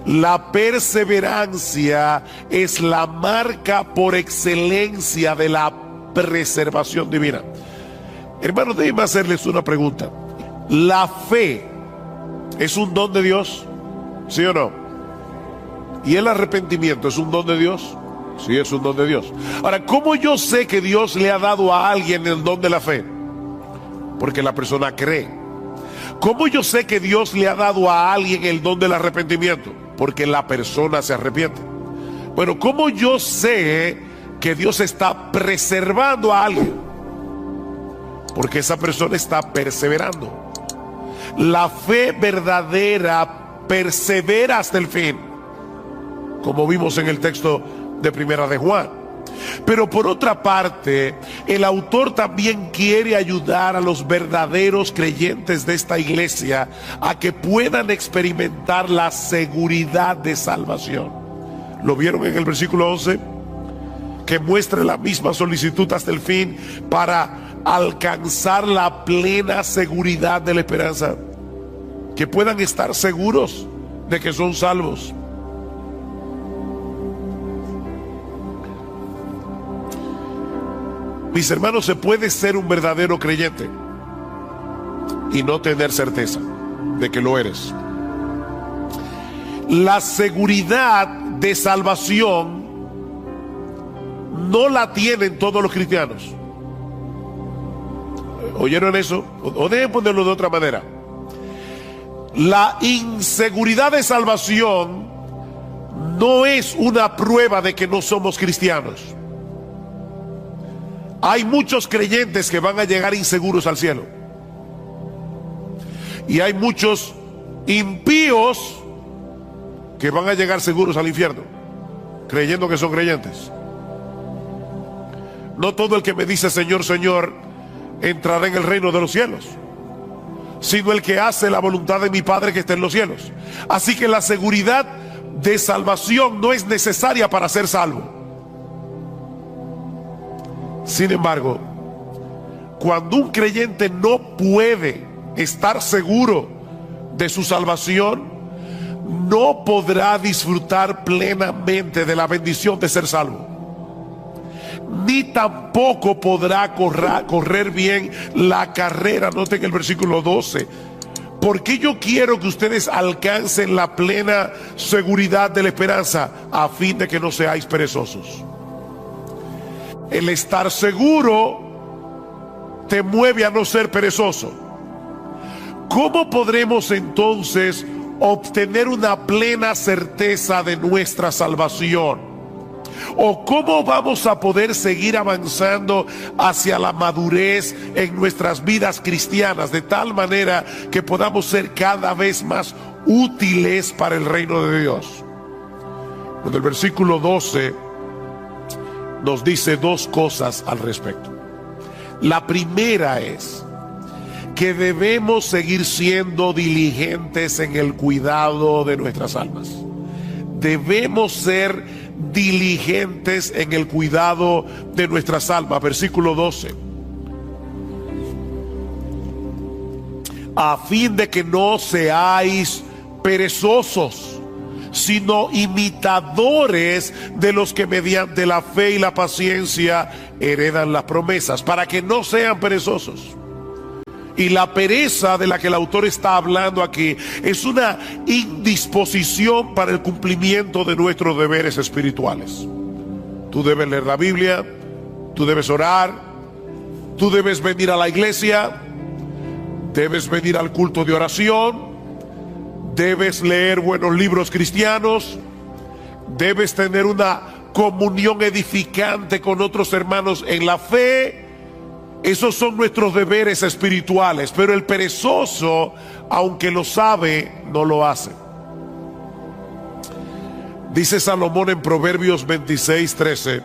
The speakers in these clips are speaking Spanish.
La perseverancia es la marca por excelencia de la preservación divina. Hermanos, déjenme hacerles una pregunta. ¿La fe es un don de Dios? ¿Sí o no? ¿Y el arrepentimiento es un don de Dios? Sí, es un don de Dios. Ahora, ¿cómo yo sé que Dios le ha dado a alguien el don de la fe? Porque la persona cree. ¿Cómo yo sé que Dios le ha dado a alguien el don del arrepentimiento? Porque la persona se arrepiente. Bueno, ¿cómo yo sé que Dios está preservando a alguien? Porque esa persona está perseverando. La fe verdadera persevera hasta el fin, como vimos en el texto de Primera de Juan. Pero por otra parte, el autor también quiere ayudar a los verdaderos creyentes de esta iglesia a que puedan experimentar la seguridad de salvación. ¿Lo vieron en el versículo 11? Que muestre la misma solicitud hasta el fin para alcanzar la plena seguridad de la esperanza. Que puedan estar seguros de que son salvos. Mis hermanos, se puede ser un verdadero creyente y no tener certeza de que lo eres. La seguridad de salvación no la tienen todos los cristianos. ¿Oyeron eso? O deben ponerlo de otra manera. La inseguridad de salvación no es una prueba de que no somos cristianos. Hay muchos creyentes que van a llegar inseguros al cielo. Y hay muchos impíos que van a llegar seguros al infierno, creyendo que son creyentes. No todo el que me dice Señor, Señor, entrará en el reino de los cielos, sino el que hace la voluntad de mi Padre que está en los cielos. Así que la seguridad de salvación no es necesaria para ser salvo. Sin embargo, cuando un creyente no puede estar seguro de su salvación, no podrá disfrutar plenamente de la bendición de ser salvo, ni tampoco podrá correr bien la carrera. Noten el versículo 12. Porque yo quiero que ustedes alcancen la plena seguridad de la esperanza, a fin de que no seáis perezosos. El estar seguro te mueve a no ser perezoso. ¿Cómo podremos entonces obtener una plena certeza de nuestra salvación? ¿O cómo vamos a poder seguir avanzando hacia la madurez en nuestras vidas cristianas, de tal manera que podamos ser cada vez más útiles para el reino de Dios? En el versículo 12 nos dice dos cosas al respecto. La primera es que debemos seguir siendo diligentes en el cuidado de nuestras almas. Debemos ser diligentes en el cuidado de nuestras almas. Versículo 12. A fin de que no seáis perezosos, sino imitadores de los que mediante la fe y la paciencia heredan las promesas, para que no sean perezosos. Y la pereza de la que el autor está hablando aquí es una indisposición para el cumplimiento de nuestros deberes espirituales. Tú debes leer la Biblia, tú debes orar, tú debes venir a la iglesia, debes venir al culto de oración, debes leer buenos libros cristianos, debes tener una comunión edificante con otros hermanos en la fe. Esos son nuestros deberes espirituales, pero el perezoso, aunque lo sabe, no lo hace. Dice Salomón en Proverbios 26:13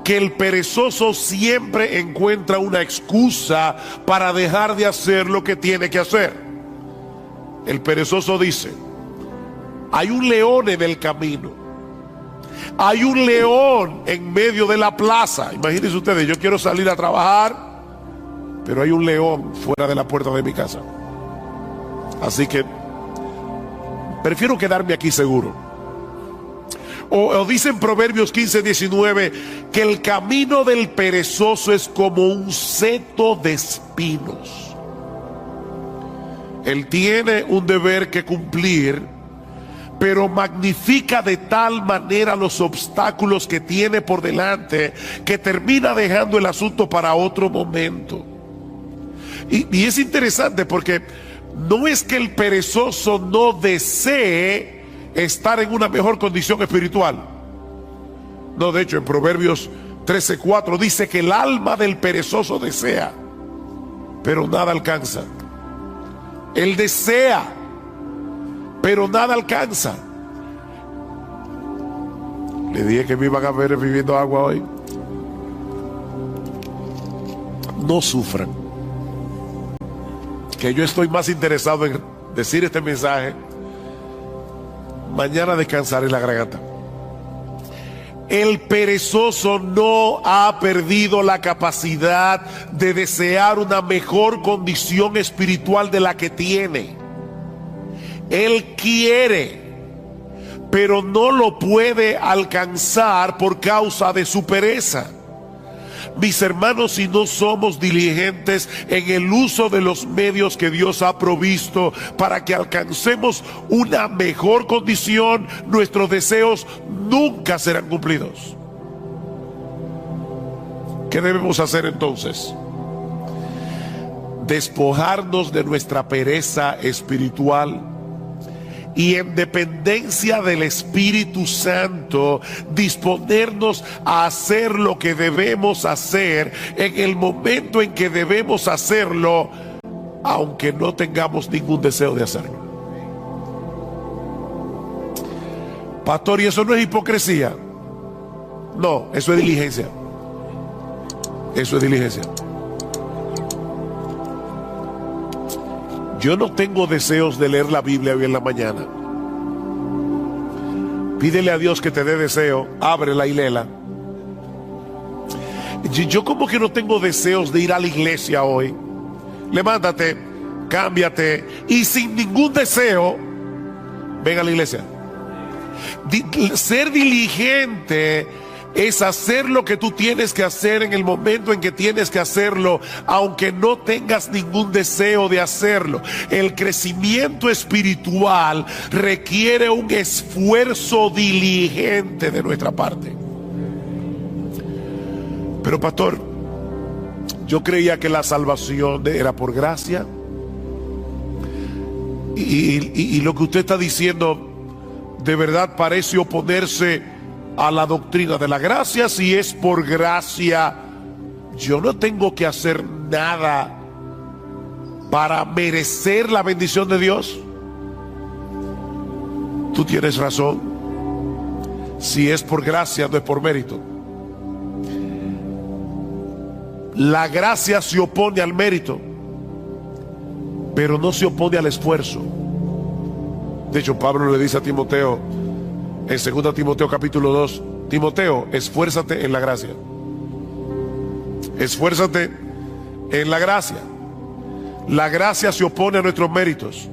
que el perezoso siempre encuentra una excusa para dejar de hacer lo que tiene que hacer. El perezoso dice: hay un león en el camino, hay un león en medio de la plaza. Imagínense ustedes, yo quiero salir a trabajar, pero hay un león fuera de la puerta de mi casa. Así que prefiero quedarme aquí seguro. O dice en Proverbios 15:19 que el camino del perezoso es como un seto de espinos. Él tiene un deber que cumplir, pero magnifica de tal manera los obstáculos que tiene por delante que termina dejando el asunto para otro momento. Y es interesante porque no es que el perezoso no desee estar en una mejor condición espiritual. No, de hecho en Proverbios 13:4 dice que el alma del perezoso desea, pero nada alcanza. Él desea, pero nada alcanza. Le dije que me iban a ver bebiendo agua hoy. No sufran, que yo estoy más interesado en decir este mensaje. Mañana descansaré la garganta. El perezoso no ha perdido la capacidad de desear una mejor condición espiritual de la que tiene. Él quiere, pero no lo puede alcanzar por causa de su pereza. Mis hermanos, si no somos diligentes en el uso de los medios que Dios ha provisto para que alcancemos una mejor condición, nuestros deseos nunca serán cumplidos. ¿Qué debemos hacer entonces? Despojarnos de nuestra pereza espiritual y en dependencia del Espíritu Santo disponernos a hacer lo que debemos hacer en el momento en que debemos hacerlo, aunque no tengamos ningún deseo de hacerlo. Pastor, ¿y eso no es hipocresía? No, eso es diligencia. Eso es diligencia. Yo no tengo deseos de leer la Biblia hoy en la mañana. Pídele a Dios que te dé deseo, ábrela y léela. Yo como que no tengo deseos de ir a la iglesia hoy. Levántate, cámbiate y sin ningún deseo, ven a la iglesia. Ser diligente es hacer lo que tú tienes que hacer en el momento en que tienes que hacerlo, aunque no tengas ningún deseo de hacerlo. El crecimiento espiritual requiere un esfuerzo diligente de nuestra parte. Pero pastor, yo creía que la salvación era por gracia. Y lo que usted está diciendo de verdad parece oponerse a la doctrina de la gracia. Si es por gracia, yo no tengo que hacer nada para merecer la bendición de Dios. Tú tienes razón. Si es por gracia, no es por mérito. La gracia se opone al mérito, pero no se opone al esfuerzo. De hecho, Pablo le dice a Timoteo en 2 Timoteo capítulo 2, Timoteo, esfuérzate en la gracia. Esfuérzate en la gracia. La gracia se opone a nuestros méritos.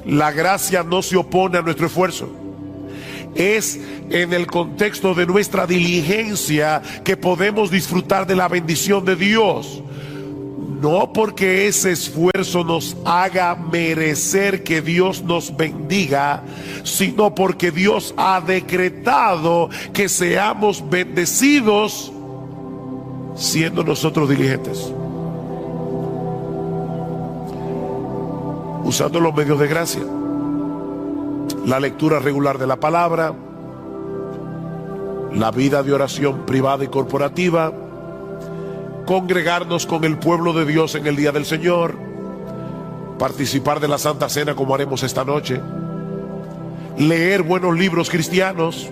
La gracia no se opone a nuestro esfuerzo. Es en el contexto de nuestra diligencia que podemos disfrutar de la bendición de Dios. No porque ese esfuerzo nos haga merecer que Dios nos bendiga, sino porque Dios ha decretado que seamos bendecidos siendo nosotros diligentes, usando los medios de gracia, la lectura regular de la palabra, la vida de oración privada y corporativa, congregarnos con el pueblo de Dios en el día del Señor, participar de la Santa Cena como haremos esta noche, leer buenos libros cristianos.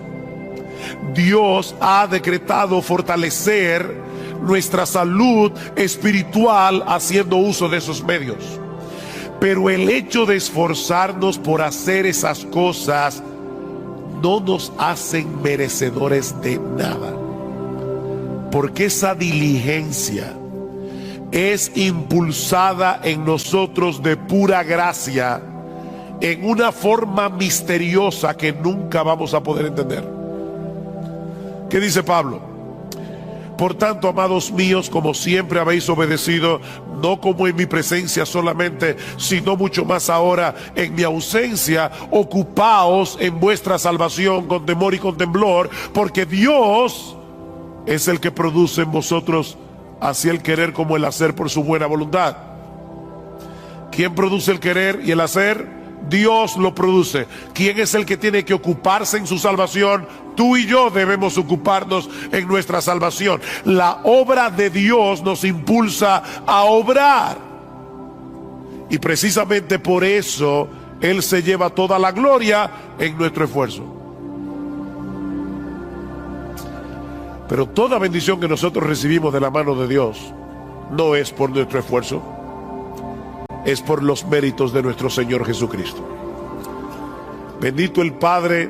Dios ha decretado fortalecer nuestra salud espiritual haciendo uso de esos medios. Pero el hecho de esforzarnos por hacer esas cosas no nos hacen merecedores de nada. Porque esa diligencia es impulsada en nosotros de pura gracia en una forma misteriosa que nunca vamos a poder entender. ¿Qué dice Pablo? Por tanto, amados míos, como siempre habéis obedecido, no como en mi presencia solamente, sino mucho más ahora en mi ausencia, ocupaos en vuestra salvación con temor y con temblor, porque Dios es el que produce en vosotros así el querer como el hacer por su buena voluntad. ¿Quién produce el querer y el hacer? Dios lo produce. ¿Quién es el que tiene que ocuparse en su salvación? Tú y yo debemos ocuparnos en nuestra salvación. La obra de Dios nos impulsa a obrar. Y precisamente por eso Él se lleva toda la gloria en nuestro esfuerzo. Pero toda bendición que nosotros recibimos de la mano de Dios no es por nuestro esfuerzo, es por los méritos de nuestro Señor Jesucristo. Bendito el Padre,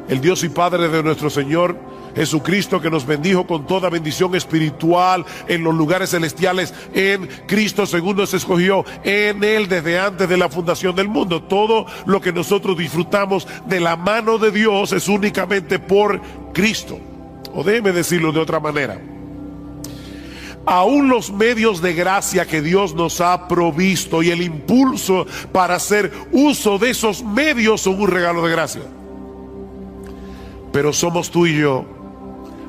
el Dios y Padre de nuestro Señor Jesucristo, que nos bendijo con toda bendición espiritual en los lugares celestiales en Cristo, según nos escogió en Él desde antes de la fundación del mundo. Todo lo que nosotros disfrutamos de la mano de Dios es únicamente por Cristo. O déjeme decirlo de otra manera: aún los medios de gracia que Dios nos ha provisto y el impulso para hacer uso de esos medios son un regalo de gracia. Pero somos tú y yo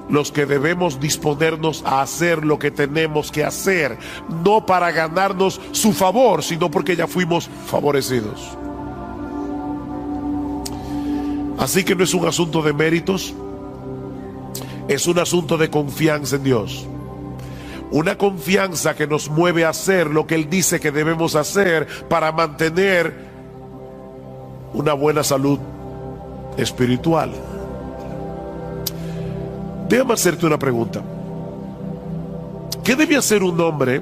los que debemos disponernos a hacer lo que tenemos que hacer, no para ganarnos su favor, sino porque ya fuimos favorecidos. Así que no es un asunto de méritos, es un asunto de confianza en Dios. Una confianza que nos mueve a hacer lo que Él dice que debemos hacer para mantener una buena salud espiritual. Déjame hacerte una pregunta. ¿Qué debe hacer un hombre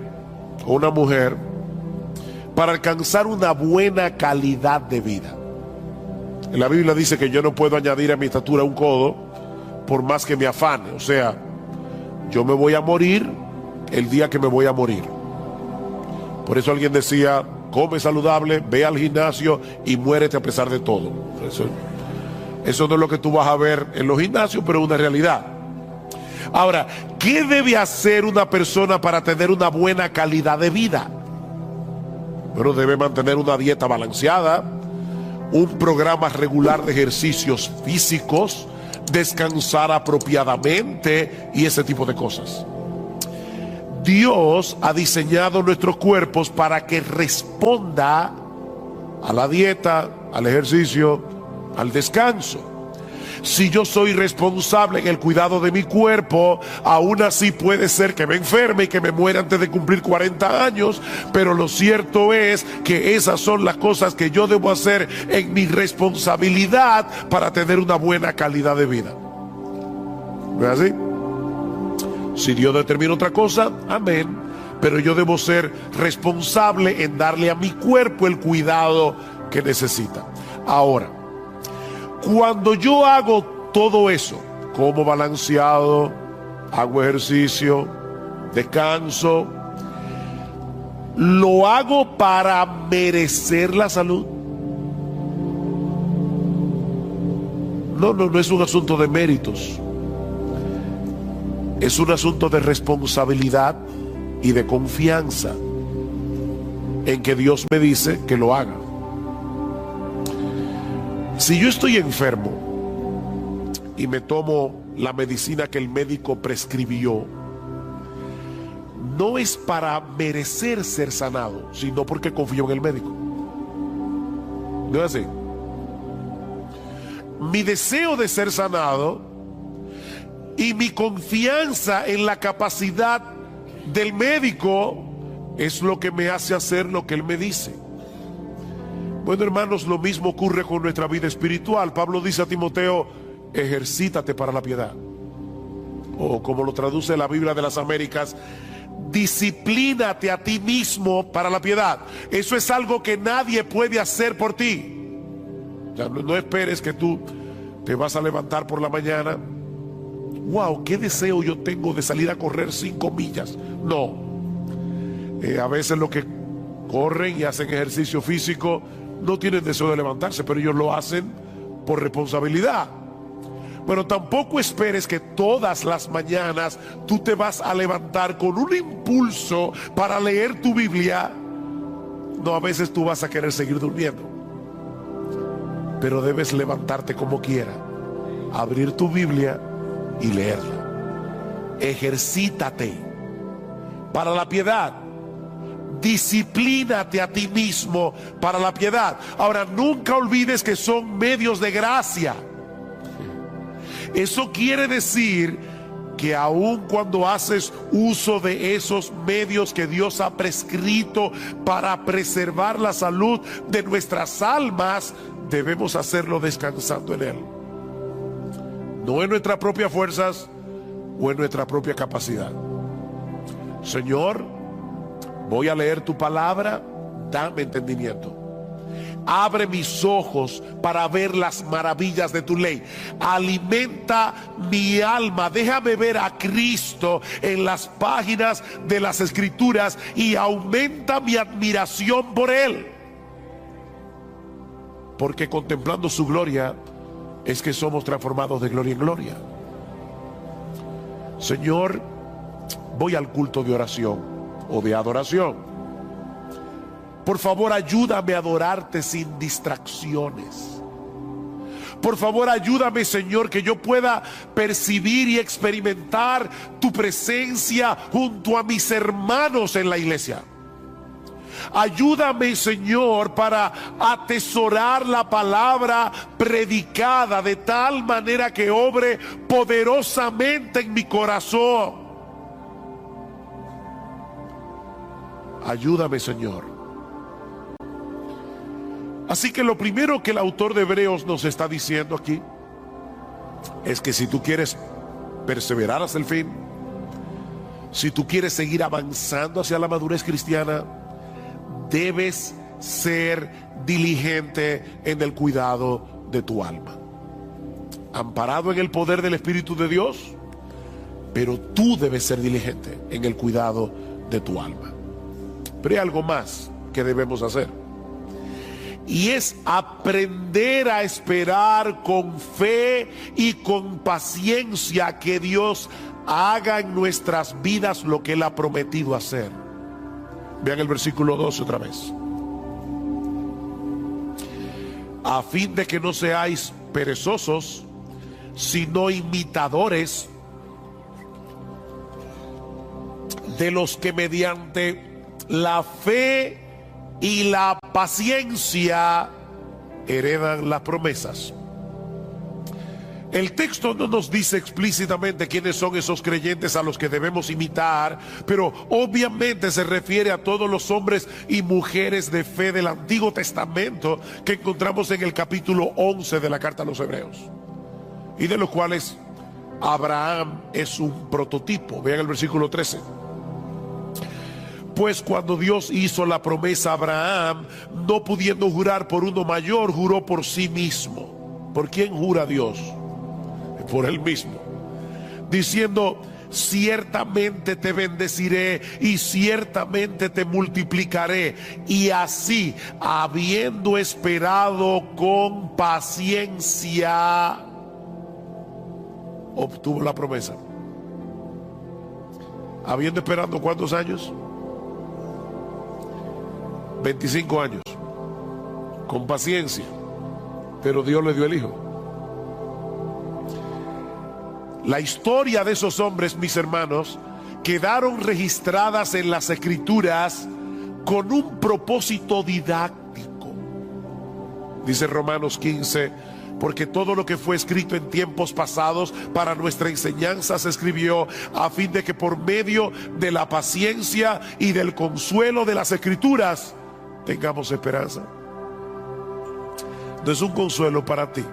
o una mujer para alcanzar una buena calidad de vida? En la Biblia dice que yo no puedo añadir a mi estatura un codo por más que me afane. O sea, yo me voy a morir el día que me voy a morir. Por eso alguien decía: come saludable, ve al gimnasio y muérete a pesar de todo. Eso no es lo que tú vas a ver en los gimnasios, pero es una realidad. Ahora, ¿qué debe hacer una persona para tener una buena calidad de vida? Bueno, debe mantener una dieta balanceada, un programa regular de ejercicios físicos, descansar apropiadamente y ese tipo de cosas. Dios ha diseñado nuestros cuerpos para que responda a la dieta, al ejercicio, al descanso. Si yo soy responsable en el cuidado de mi cuerpo, aún así puede ser que me enferme y que me muera antes de cumplir 40 años, pero lo cierto es que esas son las cosas que yo debo hacer en mi responsabilidad para tener una buena calidad de vida. ¿No es así? Si Dios determina otra cosa, amén, pero yo debo ser responsable en darle a mi cuerpo el cuidado que necesita. Ahora, cuando yo hago todo eso, como balanceado, hago ejercicio, descanso, ¿lo hago para merecer la salud? No es un asunto de méritos. Es un asunto de responsabilidad y de confianza en que Dios me dice que lo haga. Si yo estoy enfermo y me tomo la medicina que el médico prescribió, no es para merecer ser sanado, sino porque confío en el médico. ¿No es así? Mi deseo de ser sanado y mi confianza en la capacidad del médico es lo que me hace hacer lo que él me dice. Bueno, hermanos, lo mismo ocurre con nuestra vida espiritual. Pablo dice a Timoteo: ejercítate para la piedad. O como lo traduce la Biblia de las Américas, disciplínate a ti mismo para la piedad. Eso es algo que nadie puede hacer por ti. O sea, no esperes que tú te vas a levantar por la mañana. Wow, qué deseo yo tengo de salir a correr 5 millas. No. A veces los que corren y hacen ejercicio físico no tienen deseo de levantarse, pero ellos lo hacen por responsabilidad. Pero tampoco esperes que todas las mañanas tú te vas a levantar con un impulso para leer tu Biblia. No, a veces tú vas a querer seguir durmiendo, pero debes levantarte como quiera, abrir tu Biblia y leerla. Ejercítate para la piedad. Disciplínate a ti mismo para la piedad. Ahora, nunca olvides que son medios de gracia. Eso quiere decir que aun cuando haces uso de esos medios que Dios ha prescrito para preservar la salud de nuestras almas, debemos hacerlo descansando en Él. No en nuestras propias fuerzas o en nuestra propia capacidad. Señor, voy a leer tu palabra, dame entendimiento. Abre mis ojos para ver las maravillas de tu ley. Alimenta mi alma. Déjame ver a Cristo en las páginas de las Escrituras y aumenta mi admiración por Él. Porque contemplando su gloria es que somos transformados de gloria en gloria. Señor, voy al culto de oración o de adoración. Por favor, ayúdame a adorarte sin distracciones. Por favor, ayúdame, Señor, que yo pueda percibir y experimentar tu presencia junto a mis hermanos en la iglesia. Ayúdame, Señor, para atesorar la palabra predicada de tal manera que obre poderosamente en mi corazón. Ayúdame, Señor. Así que lo primero que el autor de Hebreos nos está diciendo aquí es que si tú quieres perseverar hasta el fin, si tú quieres seguir avanzando hacia la madurez cristiana, debes ser diligente en el cuidado de tu alma, amparado en el poder del Espíritu de Dios, pero tú debes ser diligente en el cuidado de tu alma. Pero hay algo más que debemos hacer, y es aprender a esperar con fe y con paciencia que Dios haga en nuestras vidas lo que Él ha prometido hacer. Vean el versículo 12 otra vez. A fin de que no seáis perezosos, sino imitadores de los que mediante la fe y la paciencia heredan las promesas. El texto no nos dice explícitamente quiénes son esos creyentes a los que debemos imitar, pero obviamente se refiere a todos los hombres y mujeres de fe del Antiguo Testamento que encontramos en el capítulo 11 de la carta a los Hebreos, y de los cuales Abraham es un prototipo. Vean el versículo 13. Pues cuando Dios hizo la promesa a Abraham, no pudiendo jurar por uno mayor, juró por sí mismo. ¿Por quién jura Dios? Por Él mismo, diciendo: ciertamente te bendeciré y ciertamente te multiplicaré. Y así, habiendo esperado con paciencia, obtuvo la promesa. Habiendo esperado ¿cuántos años? 25 años, con paciencia, pero Dios le dio el hijo. La historia de esos hombres, mis hermanos, quedaron registradas en las Escrituras con un propósito didáctico. Dice Romanos 15: porque todo lo que fue escrito en tiempos pasados para nuestra enseñanza se escribió a fin de que por medio de la paciencia y del consuelo de las Escrituras tengamos esperanza. No es un consuelo para ti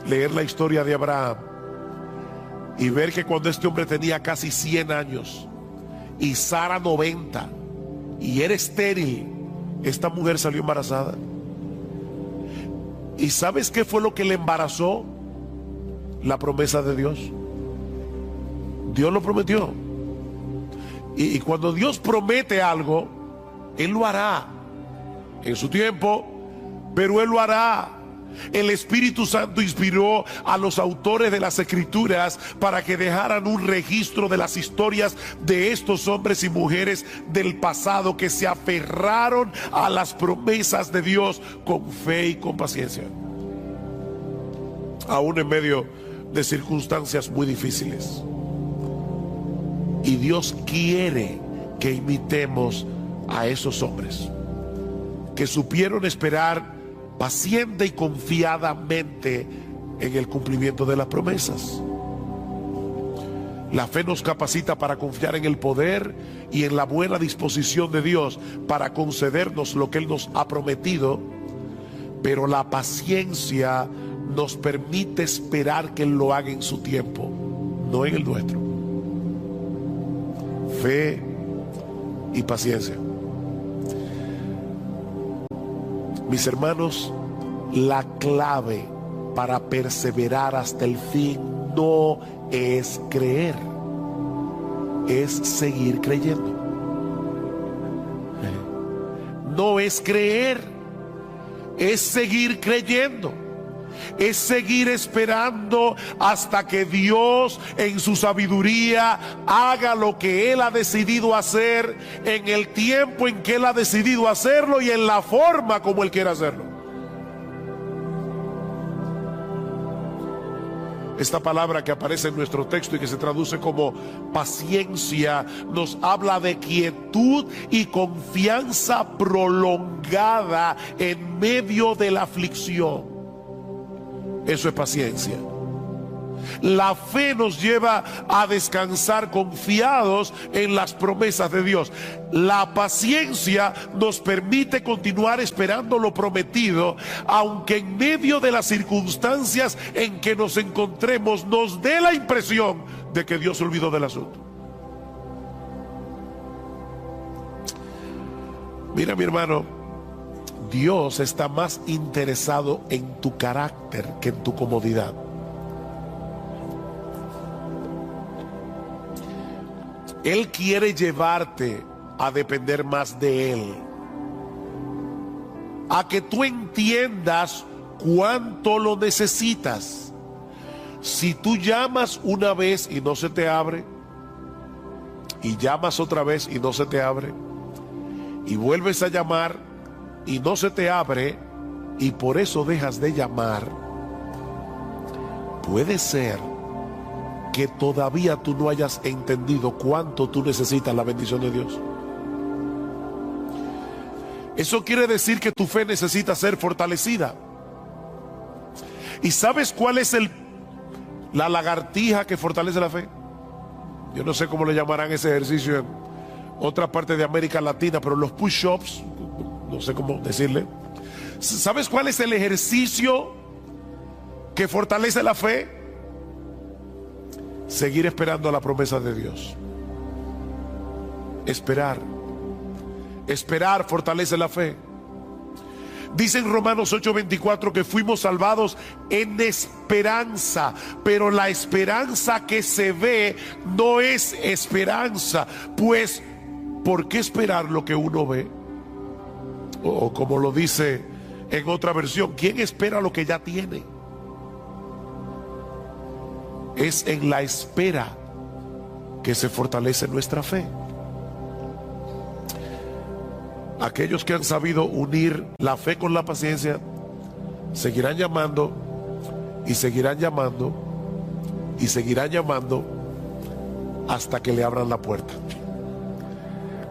leer la historia de Abraham y ver que cuando este hombre tenía casi 100 años y Sara 90 y era estéril, esta mujer salió embarazada? ¿Y sabes qué fue lo que le embarazó? La promesa de Dios. Dios lo prometió. Y cuando Dios promete algo, Él lo hará en su tiempo, pero Él lo hará. El Espíritu Santo inspiró a los autores de las Escrituras para que dejaran un registro de las historias de estos hombres y mujeres del pasado que se aferraron a las promesas de Dios con fe y con paciencia, aún en medio de circunstancias muy difíciles. Y Dios quiere que imitemos a esos hombres que supieron esperar paciente y confiadamente en el cumplimiento de las promesas. La fe nos capacita para confiar en el poder y en la buena disposición de Dios para concedernos lo que Él nos ha prometido, pero la paciencia nos permite esperar que Él lo haga en su tiempo, no en el nuestro. Fe y paciencia. Mis hermanos, la clave para perseverar hasta el fin no es creer, es seguir creyendo. No es creer, es seguir creyendo. Es seguir esperando hasta que Dios en su sabiduría haga lo que Él ha decidido hacer, en el tiempo en que Él ha decidido hacerlo y en la forma como Él quiere hacerlo. Esta palabra que aparece en nuestro texto y que se traduce como paciencia nos habla de quietud y confianza prolongada en medio de la aflicción. Eso es paciencia. La fe nos lleva a descansar confiados en las promesas de Dios. La paciencia nos permite continuar esperando lo prometido, aunque en medio de las circunstancias en que nos encontremos nos dé la impresión de que Dios se olvidó del asunto. Mira, mi hermano, Dios está más interesado en tu carácter que en tu comodidad. Él quiere llevarte a depender más de Él, a que tú entiendas cuánto lo necesitas. Si tú llamas una vez y no se te abre, y llamas otra vez y no se te abre, y vuelves a llamar y no se te abre, y por eso dejas de llamar, puede ser que todavía tú no hayas entendido cuánto tú necesitas la bendición de Dios. Eso quiere decir que tu fe necesita ser fortalecida. ¿Y sabes cuál es la lagartija que fortalece la fe? Yo no sé cómo le llamarán ese ejercicio en otra parte de América Latina, pero los push-ups, no sé cómo decirle. ¿Sabes cuál es el ejercicio que fortalece la fe? Seguir esperando la promesa de Dios. Esperar fortalece la fe. Dice en Romanos 8:24 que fuimos salvados en esperanza, pero la esperanza que se ve no es esperanza. Pues, ¿por qué esperar lo que uno ve? O como lo dice en otra versión, ¿quién espera lo que ya tiene? Es en la espera que se fortalece nuestra fe. Aquellos que han sabido unir la fe con la paciencia seguirán llamando y seguirán llamando y seguirán llamando hasta que le abran la puerta.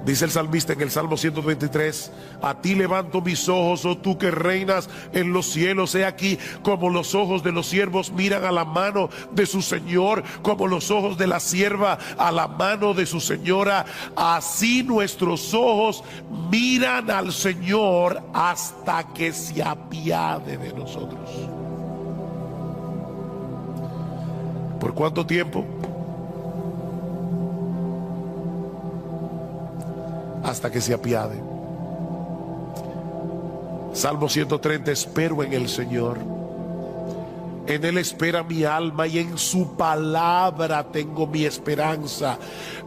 Dice el salmista en el Salmo 123: a ti levanto mis ojos, oh tú que reinas en los cielos. He aquí como los ojos de los siervos miran a la mano de su Señor, como los ojos de la sierva a la mano de su señora. Así nuestros ojos miran al Señor hasta que se apiade de nosotros. ¿Por cuánto tiempo? Hasta que se apiade. Salmo 130: espero en el Señor, en Él espera mi alma, y en su palabra tengo mi esperanza.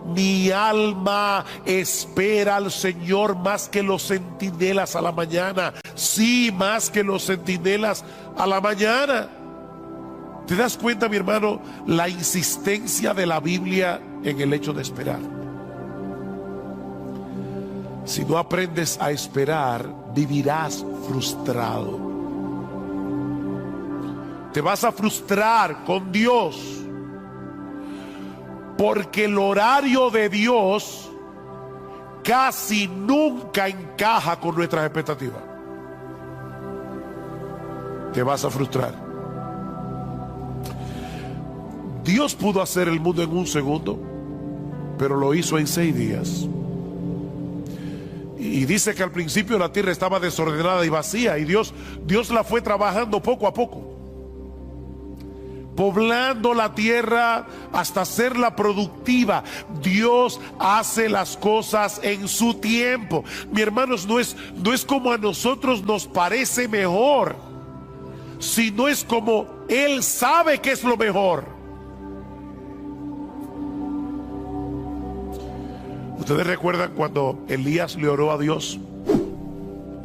Mi alma espera al Señor más que los centinelas a la mañana. Sí, más que los centinelas a la mañana. ¿Te das cuenta, mi hermano, la insistencia de la Biblia en el hecho de esperar? Si no aprendes a esperar, vivirás frustrado. Te vas a frustrar con Dios, porque el horario de Dios casi nunca encaja con nuestras expectativas. Te vas a frustrar. Dios pudo hacer el mundo en un segundo, pero lo hizo en 6 días. Y dice que al principio la tierra estaba desordenada y vacía, y Dios la fue trabajando poco a poco, poblando la tierra hasta hacerla productiva. Dios hace las cosas en su tiempo. Mi hermanos, no es como a nosotros nos parece mejor, sino es como Él sabe que es lo mejor. Ustedes recuerdan cuando Elías le oró a Dios.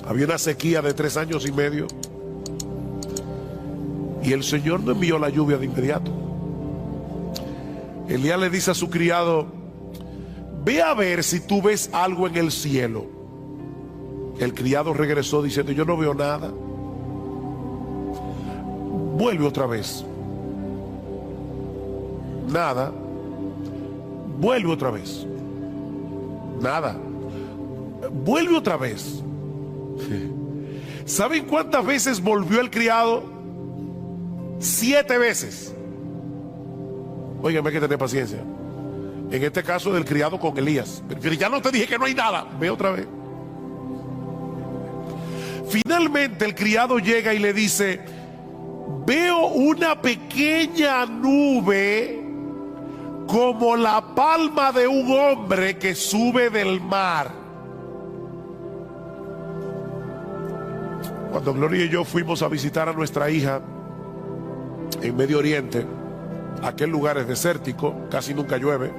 Había una sequía de 3 años y medio. Y el Señor no envió la lluvia de inmediato. Elías le dice a su criado: ve a ver si tú ves algo en el cielo. El criado regresó diciendo: yo no veo nada. Vuelve otra vez. Nada. Vuelve otra vez. Nada. Vuelve otra vez. ¿Saben cuántas veces volvió el criado? 7 veces. Óigame, hay que tener paciencia. En este caso del criado con Elías. Pero ya no te dije que no hay nada. Ve otra vez. Finalmente el criado llega y le dice: veo una pequeña nube como la palma de un hombre que sube del mar. Cuando Gloria y yo fuimos a visitar a nuestra hija en Medio Oriente, aquel lugar es desértico, casi nunca llueve.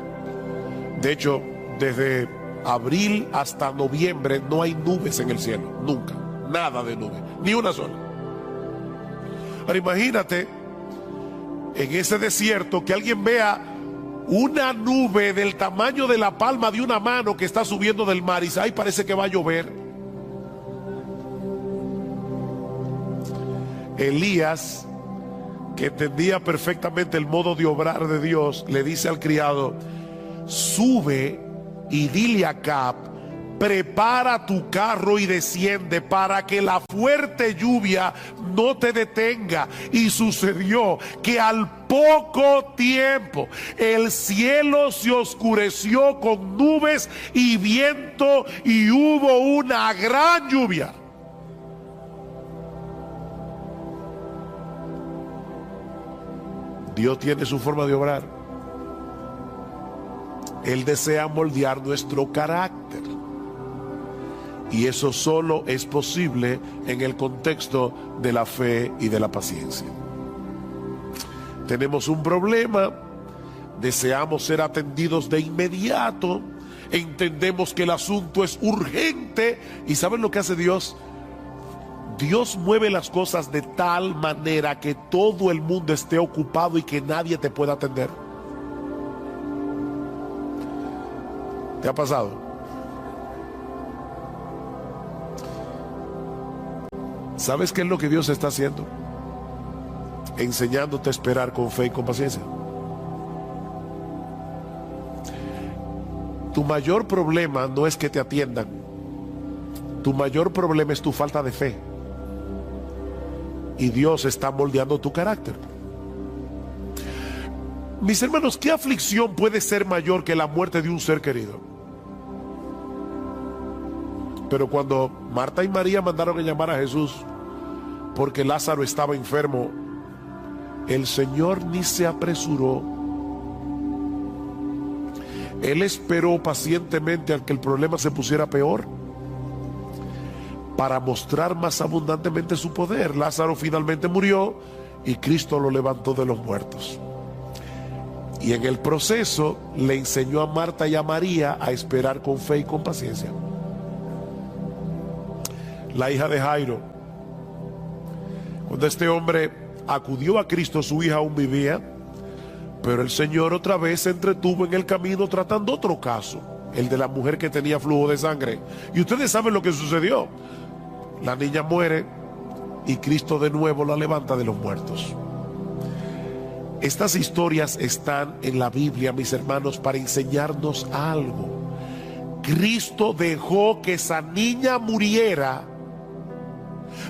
De hecho, desde abril hasta noviembre no hay nubes en el cielo, nunca, nada de nubes, ni una sola. Ahora imagínate en ese desierto que alguien vea una nube del tamaño de la palma de una mano que está subiendo del mar y dice: ay, parece que va a llover. Elías, que entendía perfectamente el modo de obrar de Dios, le dice al criado: sube y dile a Acab: prepara tu carro y desciende para que la fuerte lluvia no te detenga. Y sucedió que al poco tiempo el cielo se oscureció con nubes y viento y hubo una gran lluvia. Dios tiene su forma de obrar. Él desea moldear nuestro carácter. Y eso solo es posible en el contexto de la fe y de la paciencia. Tenemos un problema, deseamos ser atendidos de inmediato, entendemos que el asunto es urgente. ¿Y saben lo que hace Dios? Dios mueve las cosas de tal manera que todo el mundo esté ocupado y que nadie te pueda atender. ¿Te ha pasado? ¿Sabes qué es lo que Dios está haciendo? Enseñándote a esperar con fe y con paciencia. Tu mayor problema no es que te atiendan. Tu mayor problema es tu falta de fe. Y Dios está moldeando tu carácter. Mis hermanos, ¿qué aflicción puede ser mayor que la muerte de un ser querido? Pero cuando Marta y María mandaron a llamar a Jesús porque Lázaro estaba enfermo, el Señor ni se apresuró. Él esperó pacientemente a que el problema se pusiera peor para mostrar más abundantemente su poder. Lázaro finalmente murió y Cristo lo levantó de los muertos. Y en el proceso le enseñó a Marta y a María a esperar con fe y con paciencia. la hija de Jairo. Cuando este hombre acudió a Cristo, su hija aún vivía, pero el Señor otra vez se entretuvo en el camino tratando otro caso, el de la mujer que tenía flujo de sangre. Y ustedes saben lo que sucedió. La niña muere y Cristo de nuevo la levanta de los muertos. Estas historias están en la Biblia, mis hermanos, para enseñarnos algo. Cristo dejó que esa niña muriera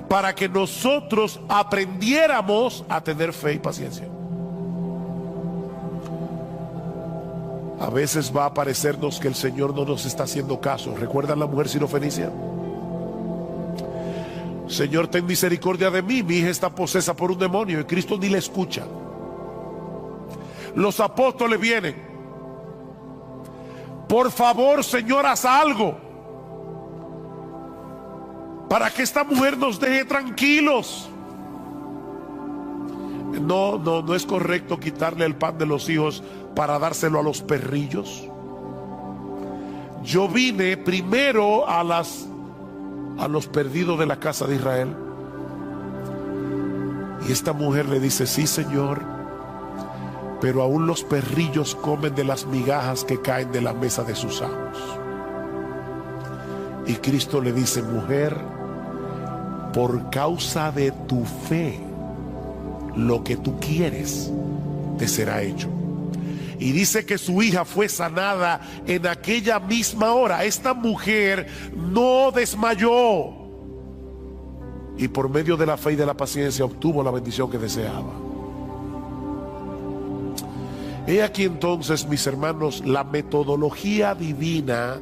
para que nosotros aprendiéramos a tener fe y paciencia. A veces va a parecernos que el Señor no nos está haciendo caso. ¿Recuerdan la mujer sirofenicia? Señor, ten misericordia de mí, mi hija está posesa por un demonio, y Cristo ni le escucha. Los apóstoles vienen. Por favor, Señor, haz algo para que esta mujer nos deje tranquilos. No es correcto quitarle el pan de los hijos para dárselo a los perrillos. Yo vine primero a los perdidos de la casa de Israel. Y esta mujer le dice: sí, Señor, pero aún los perrillos comen de las migajas que caen de la mesa de sus amos. Y Cristo le dice: mujer, por causa de tu fe, lo que tú quieres te será hecho. Y dice que su hija fue sanada en aquella misma hora. Esta mujer no desmayó, y por medio de la fe y de la paciencia obtuvo la bendición que deseaba. He aquí entonces, mis hermanos, la metodología divina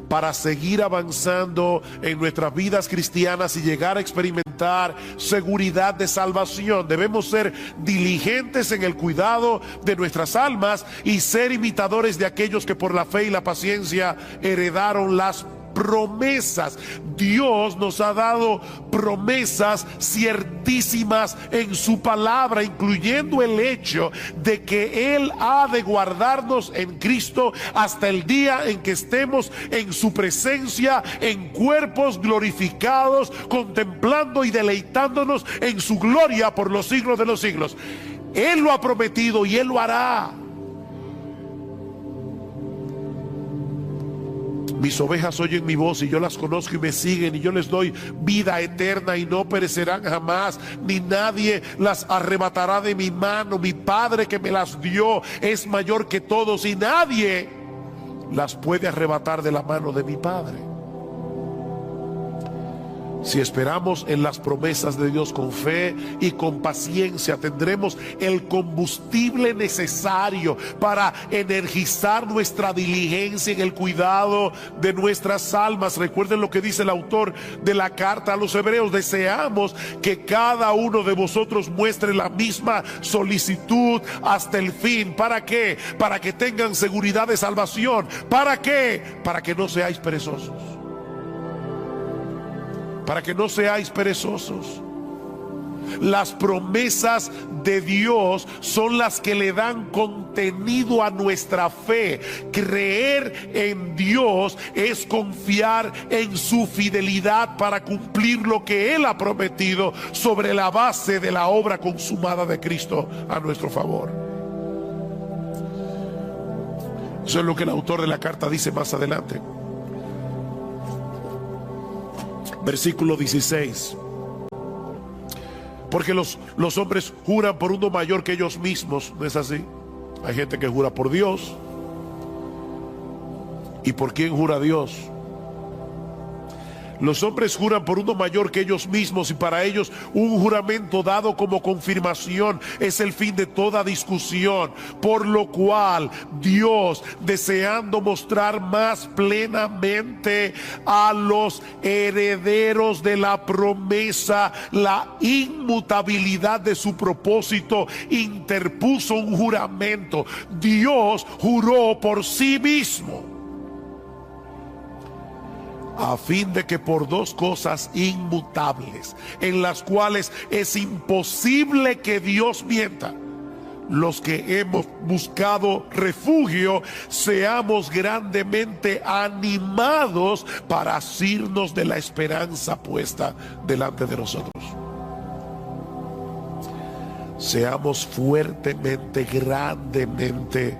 para seguir avanzando en nuestras vidas cristianas y llegar a experimentar seguridad de salvación. Debemos ser diligentes en el cuidado de nuestras almas y ser imitadores de aquellos que por la fe y la paciencia heredaron las promesas. Dios nos ha dado promesas ciertísimas en su palabra, incluyendo el hecho de que Él ha de guardarnos en Cristo hasta el día en que estemos en su presencia en cuerpos glorificados, contemplando y deleitándonos en su gloria por los siglos de los siglos. Él lo ha prometido y Él lo hará. Mis ovejas oyen mi voz y yo las conozco y me siguen, y yo les doy vida eterna y no perecerán jamás, ni nadie las arrebatará de mi mano. Mi Padre que me las dio es mayor que todos y nadie las puede arrebatar de la mano de mi Padre. Si esperamos en las promesas de Dios con fe y con paciencia, tendremos el combustible necesario para energizar nuestra diligencia en el cuidado de nuestras almas. Recuerden lo que dice el autor de la carta a los Hebreos: deseamos que cada uno de vosotros muestre la misma solicitud hasta el fin. ¿Para qué? Para que tengan seguridad de salvación. ¿Para qué? Para que no seáis perezosos. Para que no seáis perezosos. Las promesas de Dios son las que le dan contenido a nuestra fe. Creer en Dios es confiar en su fidelidad para cumplir lo que Él ha prometido sobre la base de la obra consumada de Cristo a nuestro favor. Eso es lo que el autor de la carta dice más adelante. Versículo 16. Porque los hombres juran por uno mayor que ellos mismos. ¿No es así? Hay gente que jura por Dios. ¿Y por quién jura Dios? Los hombres juran por uno mayor que ellos mismos, y para ellos un juramento dado como confirmación es el fin de toda discusión. Por lo cual Dios, deseando mostrar más plenamente a los herederos de la promesa la inmutabilidad de su propósito, interpuso un juramento. Dios juró por sí mismo, a fin de que por dos cosas inmutables, en las cuales es imposible que Dios mienta, los que hemos buscado refugio, seamos grandemente animados para asirnos de la esperanza puesta delante de nosotros. Seamos fuertemente, grandemente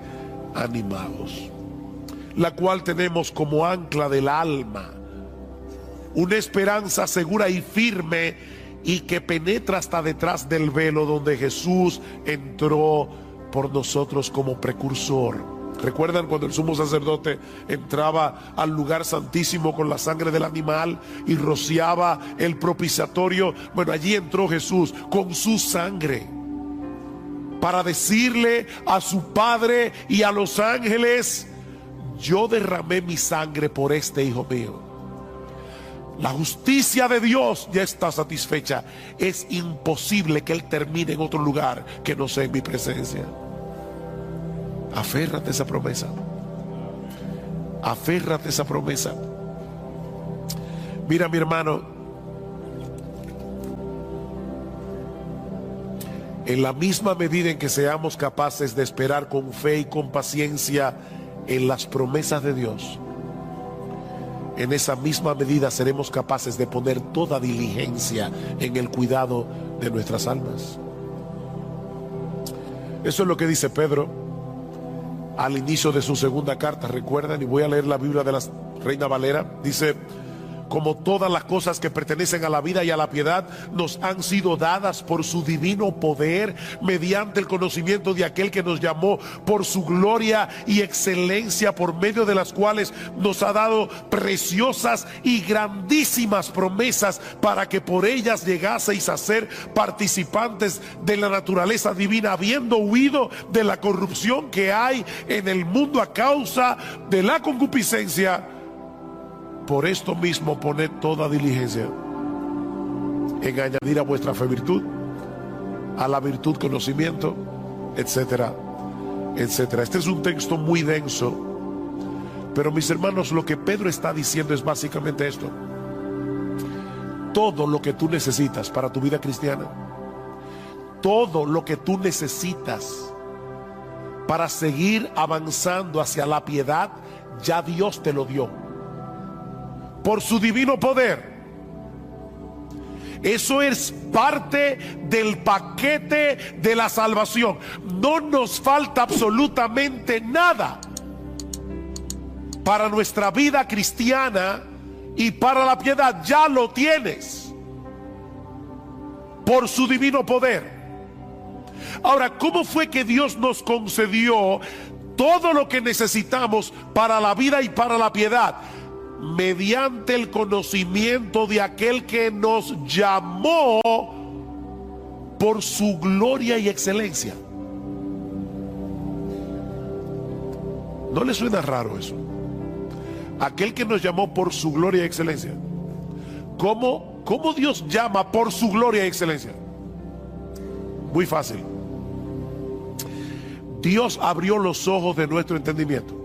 animados, la cual tenemos como ancla del alma, una esperanza segura y firme, y que penetra hasta detrás del velo, donde Jesús entró por nosotros como precursor. ¿Recuerdan cuando el sumo sacerdote entraba al lugar santísimo con la sangre del animal y rociaba el propiciatorio? Bueno, allí entró Jesús con su sangre para decirle a su Padre y a los ángeles: yo derramé mi sangre por este hijo mío. La justicia de Dios ya está satisfecha. Es imposible que Él termine en otro lugar que no sea en mi presencia. Aférrate a esa promesa. Aférrate a esa promesa. Mira, mi hermano, en la misma medida en que seamos capaces de esperar con fe y con paciencia en las promesas de Dios, en esa misma medida seremos capaces de poner toda diligencia en el cuidado de nuestras almas. Eso es lo que dice Pedro al inicio de su segunda carta. Recuerdan, y voy a leer la Biblia de la Reina Valera. Dice: como todas las cosas que pertenecen a la vida y a la piedad nos han sido dadas por su divino poder, mediante el conocimiento de aquel que nos llamó por su gloria y excelencia, por medio de las cuales nos ha dado preciosas y grandísimas promesas, para que por ellas llegaseis a ser participantes de la naturaleza divina, habiendo huido de la corrupción que hay en el mundo a causa de la concupiscencia. Por esto mismo poned toda diligencia en añadir a vuestra fe virtud, a la virtud conocimiento, etcétera, etcétera. Este es un texto muy denso, pero mis hermanos, lo que Pedro está diciendo es básicamente esto: todo lo que tú necesitas para tu vida cristiana, todo lo que tú necesitas para seguir avanzando hacia la piedad, ya Dios te lo dio por su divino poder. Eso es parte del paquete de la salvación. No nos falta absolutamente nada para nuestra vida cristiana y para la piedad. Ya lo tienes por su divino poder. Ahora, ¿cómo fue que Dios nos concedió todo lo que necesitamos para la vida y para la piedad? Mediante el conocimiento de aquel que nos llamó por su gloria y excelencia. ¿No le suena raro eso? Aquel que nos llamó por su gloria y excelencia. ¿Cómo Dios llama por su gloria y excelencia? Muy fácil. Dios abrió los ojos de nuestro entendimiento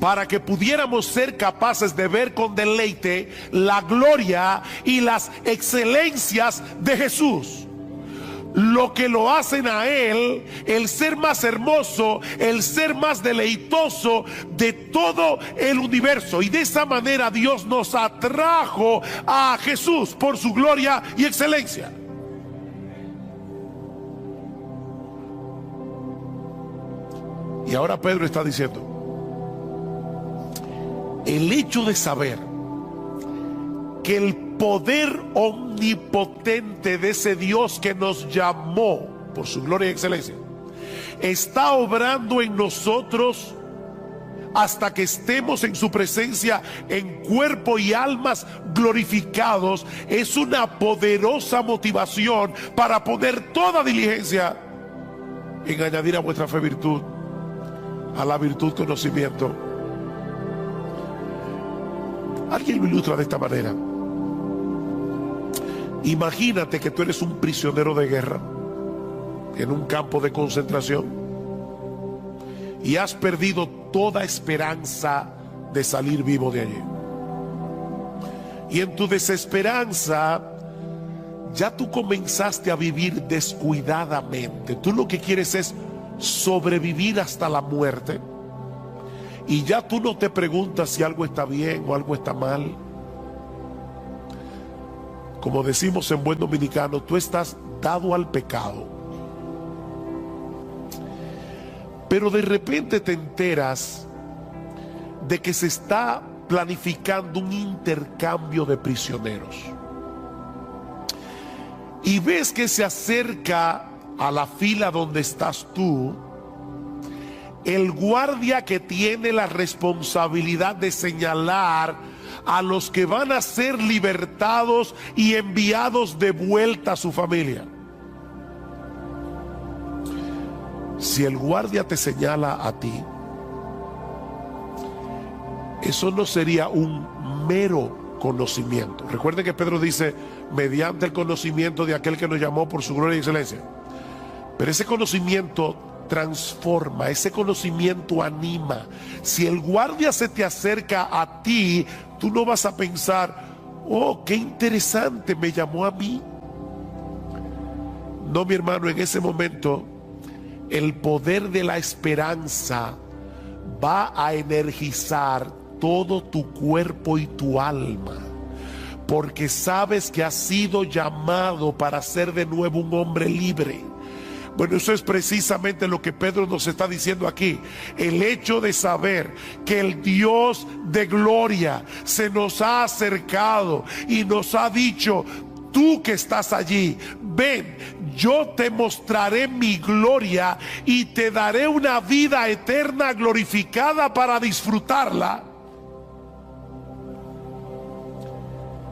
para que pudiéramos ser capaces de ver con deleite la gloria y las excelencias de Jesús. Lo que lo hacen a Él el ser más hermoso, el ser más deleitoso de todo el universo. Y de esa manera Dios nos atrajo a Jesús por su gloria y excelencia. Y ahora Pedro está diciendo: el hecho de saber que el poder omnipotente de ese Dios que nos llamó por su gloria y excelencia está obrando en nosotros hasta que estemos en su presencia en cuerpo y almas glorificados, es una poderosa motivación para poner toda diligencia en añadir a vuestra fe virtud, a la virtud conocimiento. Alguien lo ilustra de esta manera: imagínate que tú eres un prisionero de guerra en un campo de concentración y has perdido toda esperanza de salir vivo de allí. Y en tu desesperanza ya tú comenzaste a vivir descuidadamente. Tú lo que quieres es sobrevivir hasta la muerte. Y ya tú no te preguntas si algo está bien o algo está mal. Como decimos en buen dominicano, tú estás dado al pecado. Pero de repente te enteras de que se está planificando un intercambio de prisioneros. Y ves que se acerca a la fila donde estás tú el guardia que tiene la responsabilidad de señalar a los que van a ser libertados y enviados de vuelta a su familia. Si el guardia te señala a ti, eso no sería un mero conocimiento. Recuerden que Pedro dice, mediante el conocimiento de aquel que nos llamó por su gloria y excelencia. Pero ese conocimiento transforma, ese conocimiento anima. Si el guardia se te acerca a ti, tú no vas a pensar, oh, qué interesante, me llamó a mí. No, mi hermano, en ese momento el poder de la esperanza va a energizar todo tu cuerpo y tu alma, porque sabes que has sido llamado para ser de nuevo un hombre libre. Bueno, eso es precisamente lo que Pedro nos está diciendo aquí. El hecho de saber que el Dios de gloria se nos ha acercado y nos ha dicho, tú que estás allí, ven, yo te mostraré mi gloria y te daré una vida eterna glorificada para disfrutarla.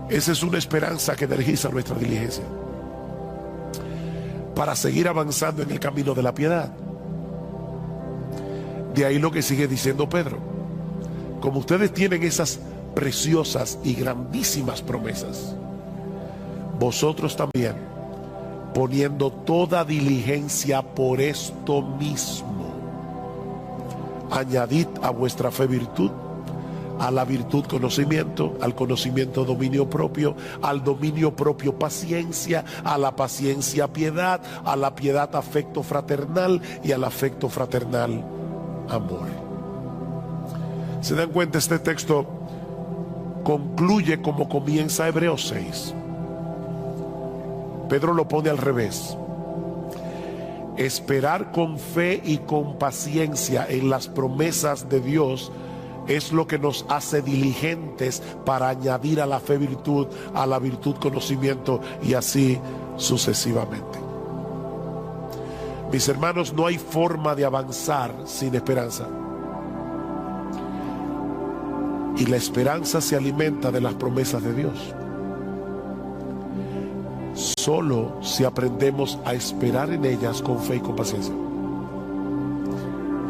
Esa es una esperanza que energiza nuestra diligencia para seguir avanzando en el camino de la piedad. De ahí lo que sigue diciendo Pedro. Como ustedes tienen esas preciosas y grandísimas promesas, vosotros también, poniendo toda diligencia por esto mismo, añadid a vuestra fe virtud, a la virtud conocimiento, al conocimiento dominio propio, al dominio propio paciencia, a la paciencia piedad, a la piedad afecto fraternal y al afecto fraternal amor. ¿Se dan cuenta? Este texto concluye como comienza Hebreos 6. Pedro lo pone al revés. Esperar con fe y con paciencia en las promesas de Dios es lo que nos hace diligentes para añadir a la fe virtud, a la virtud conocimiento y así sucesivamente. Mis hermanos, no hay forma de avanzar sin esperanza. Y la esperanza se alimenta de las promesas de Dios. Solo si aprendemos a esperar en ellas con fe y con paciencia.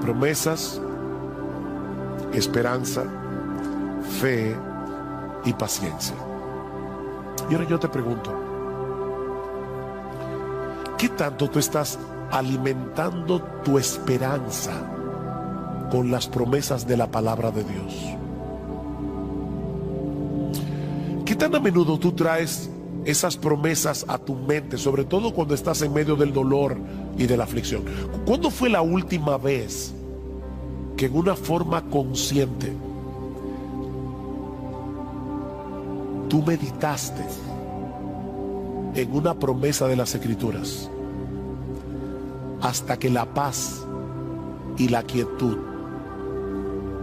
Promesas, esperanza, fe y paciencia. Y ahora yo te pregunto, ¿qué tanto tú estás alimentando tu esperanza con las promesas de la palabra de Dios? ¿Qué tan a menudo tú traes esas promesas a tu mente, sobre todo cuando estás en medio del dolor y de la aflicción? ¿Cuándo fue la última vez que en una forma consciente tú meditaste en una promesa de las Escrituras hasta que la paz y la quietud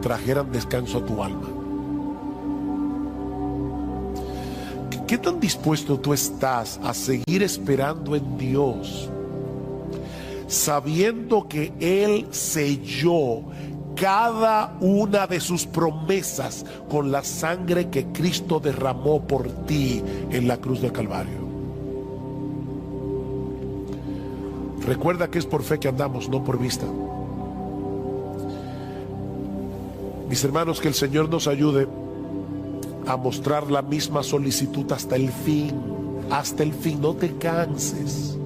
trajeran descanso a tu alma? ¿Qué tan dispuesto tú estás a seguir esperando en Dios, sabiendo que Él selló cada una de sus promesas con la sangre que Cristo derramó por ti en la cruz del Calvario? Recuerda que es por fe que andamos, no por vista. Mis hermanos, que el Señor nos ayude a mostrar la misma solicitud hasta el fin, no te canses,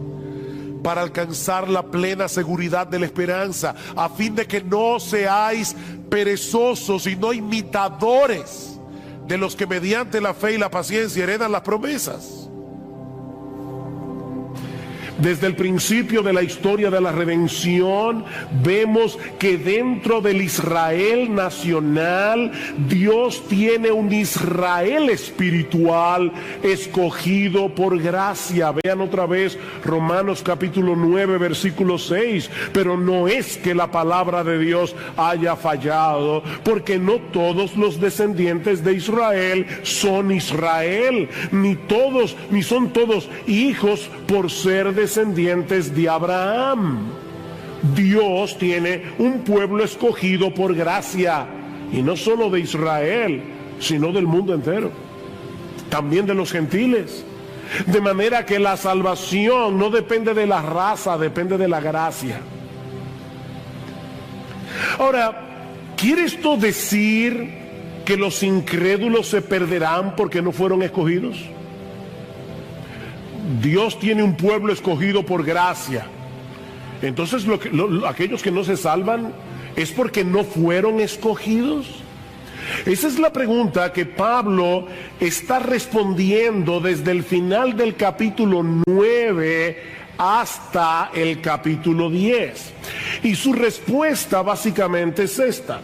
para alcanzar la plena seguridad de la esperanza, a fin de que no seáis perezosos y no imitadores de los que mediante la fe y la paciencia heredan las promesas. Desde el principio de la historia de la redención, vemos que dentro del Israel nacional, Dios tiene un Israel espiritual escogido por gracia. Vean otra vez Romanos capítulo 9, versículo 6. Pero no es que la palabra de Dios haya fallado, porque no todos los descendientes de Israel son Israel, ni son todos hijos por ser descendientes de Abraham. Dios tiene un pueblo escogido por gracia, y no solo de Israel, sino del mundo entero, también de los gentiles. De manera que la salvación no depende de la raza, depende de la gracia. Ahora, ¿quiere esto decir que los incrédulos se perderán porque no fueron escogidos? Dios tiene un pueblo escogido por gracia. Entonces aquellos que no se salvan es porque no fueron escogidos. Esa es la pregunta que Pablo está respondiendo desde el final del capítulo 9 hasta el capítulo 10. Y su respuesta básicamente es esta: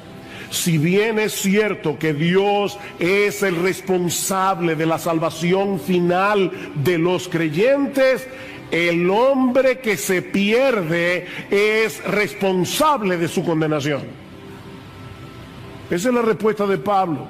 si bien es cierto que Dios es el responsable de la salvación final de los creyentes, el hombre que se pierde es responsable de su condenación. Esa es la respuesta de Pablo.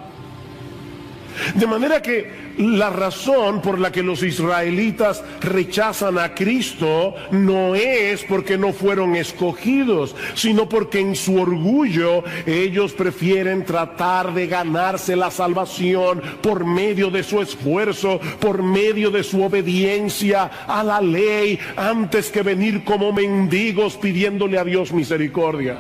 De manera que la razón por la que los israelitas rechazan a Cristo no es porque no fueron escogidos, sino porque en su orgullo ellos prefieren tratar de ganarse la salvación por medio de su esfuerzo, por medio de su obediencia a la ley, antes que venir como mendigos pidiéndole a Dios misericordia.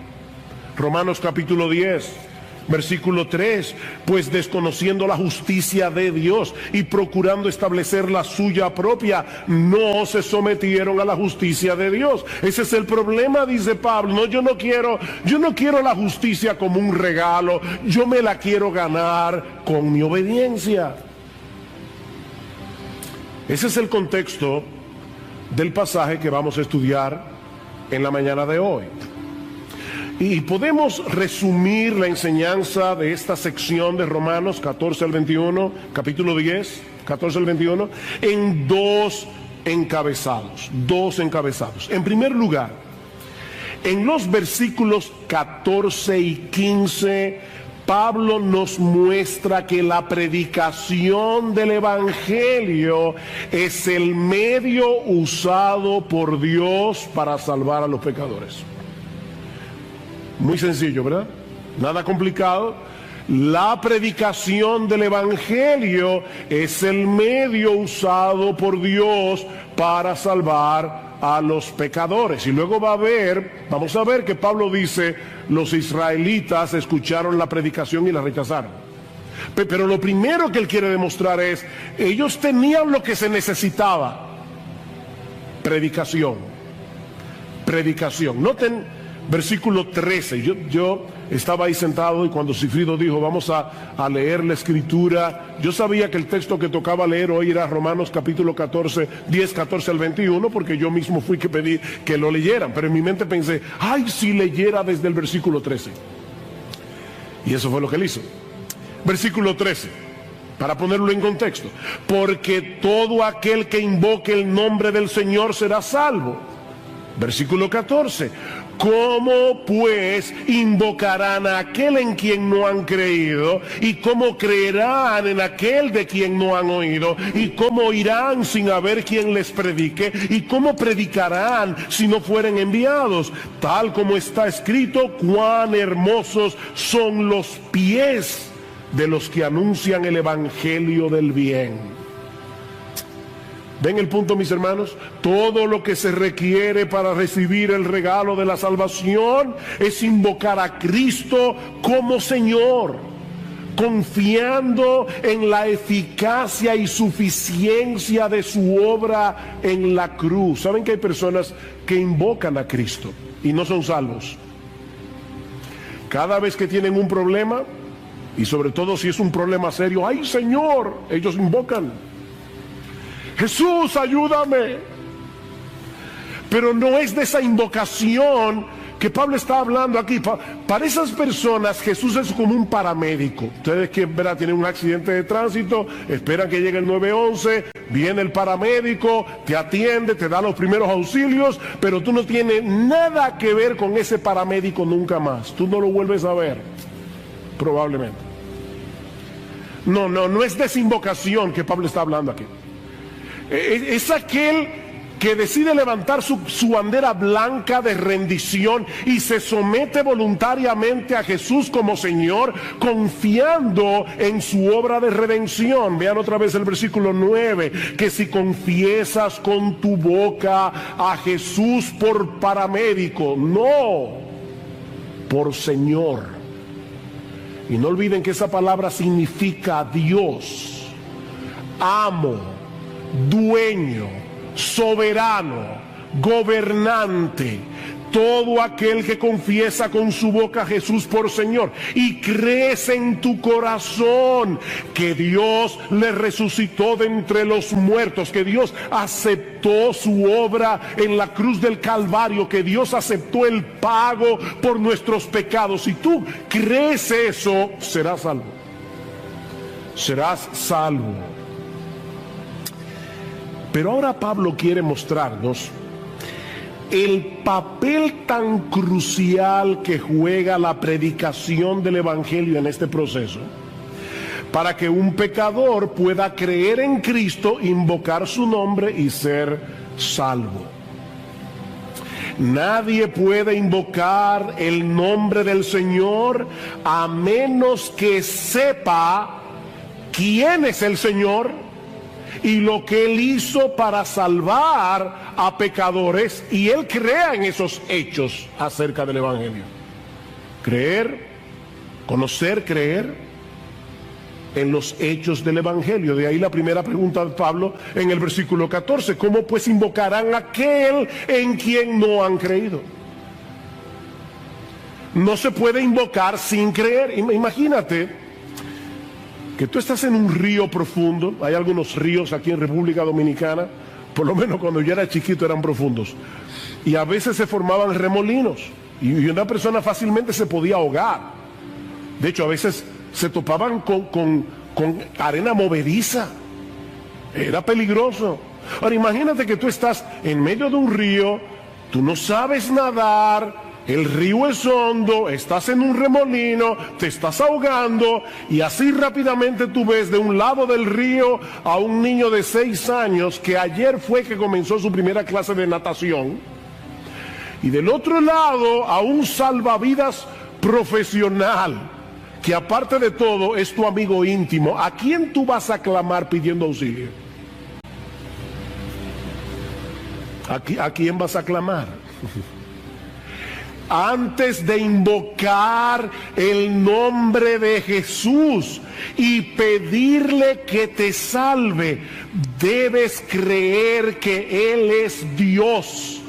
Romanos capítulo 10. Versículo 3, pues desconociendo la justicia de Dios y procurando establecer la suya propia, no se sometieron a la justicia de Dios. Ese es el problema, dice Pablo. No, yo no quiero la justicia como un regalo, yo me la quiero ganar con mi obediencia. Ese es el contexto del pasaje que vamos a estudiar en la mañana de hoy. Y podemos resumir la enseñanza de esta sección de Romanos 14 al 21, capítulo 10, 14 al 21, en dos encabezados. En primer lugar, en los versículos 14 y 15, Pablo nos muestra que la predicación del Evangelio es el medio usado por Dios para salvar a los pecadores. Muy sencillo, ¿verdad? Nada complicado. La predicación del Evangelio es el medio usado por Dios para salvar a los pecadores. Y luego vamos a ver que Pablo dice, los israelitas escucharon la predicación y la rechazaron. Pero lo primero que él quiere demostrar es, ellos tenían lo que se necesitaba: predicación. Noten versículo 13, yo estaba ahí sentado y cuando Cifrido dijo vamos a leer la escritura, yo sabía que el texto que tocaba leer hoy era Romanos capítulo 14, 10, 14 al 21, porque yo mismo fui que pedí que lo leyeran, pero en mi mente pensé, ay, si leyera desde el versículo 13. Y eso fue lo que él hizo. Versículo 13, para ponerlo en contexto: porque todo aquel que invoque el nombre del Señor será salvo. Versículo 14, ¿cómo pues invocarán a aquel en quien no han creído? ¿Y cómo creerán en aquel de quien no han oído? ¿Y cómo irán sin haber quien les predique? ¿Y cómo predicarán si no fueren enviados? Tal como está escrito, cuán hermosos son los pies de los que anuncian el evangelio del bien. ¿Ven el punto, mis hermanos? Todo lo que se requiere para recibir el regalo de la salvación es invocar a Cristo como Señor, confiando en la eficacia y suficiencia de su obra en la cruz. ¿Saben que hay personas que invocan a Cristo y no son salvos? Cada vez que tienen un problema, y sobre todo si es un problema serio, ¡ay, Señor!, ellos invocan: Jesús, ayúdame. Pero no es de esa invocación que Pablo está hablando aquí. Para esas personas Jesús es como un paramédico. Ustedes que tienen un accidente de tránsito, esperan que llegue el 911, viene el paramédico, te atiende, te da los primeros auxilios, pero tú no tienes nada que ver con ese paramédico nunca más. Tú no lo vuelves a ver, probablemente. No es de esa invocación que Pablo está hablando aquí. Es aquel que decide levantar su bandera blanca de rendición y se somete voluntariamente a Jesús como Señor, confiando en su obra de redención. Vean otra vez el versículo 9, que si confiesas con tu boca a Jesús por paramédico, no por Señor. Y no olviden que esa palabra significa Dios, amo, dueño, soberano, gobernante. Todo aquel que confiesa con su boca a Jesús por Señor y crees en tu corazón que Dios le resucitó de entre los muertos, que Dios aceptó su obra en la cruz del Calvario, que Dios aceptó el pago por nuestros pecados. Si tú crees eso, serás salvo. Serás salvo. Pero ahora Pablo quiere mostrarnos el papel tan crucial que juega la predicación del Evangelio en este proceso, para que un pecador pueda creer en Cristo, invocar su nombre y ser salvo. Nadie puede invocar el nombre del Señor a menos que sepa quién es el Señor y lo que Él hizo para salvar a pecadores, y Él crea en esos hechos acerca del Evangelio. Creer, conocer, creer en los hechos del Evangelio. De ahí la primera pregunta de Pablo en el versículo 14. ¿Cómo pues invocarán a aquel en quien no han creído? No se puede invocar sin creer. Imagínate que tú estás en un río profundo. Hay algunos ríos aquí en República Dominicana, por lo menos cuando yo era chiquito eran profundos, y a veces se formaban remolinos y una persona fácilmente se podía ahogar. De hecho, a veces se topaban con arena movediza. Era peligroso. Ahora imagínate que tú estás en medio de un río, tú no sabes nadar, el río es hondo, estás en un remolino, te estás ahogando, y así rápidamente tú ves de un lado del río a un niño de 6 años que ayer fue que comenzó su primera clase de natación, y del otro lado a un salvavidas profesional que aparte de todo es tu amigo íntimo. ¿A quién tú vas a clamar pidiendo auxilio? ¿A quién vas a clamar? Antes de invocar el nombre de Jesús y pedirle que te salve, debes creer que Él es Dios,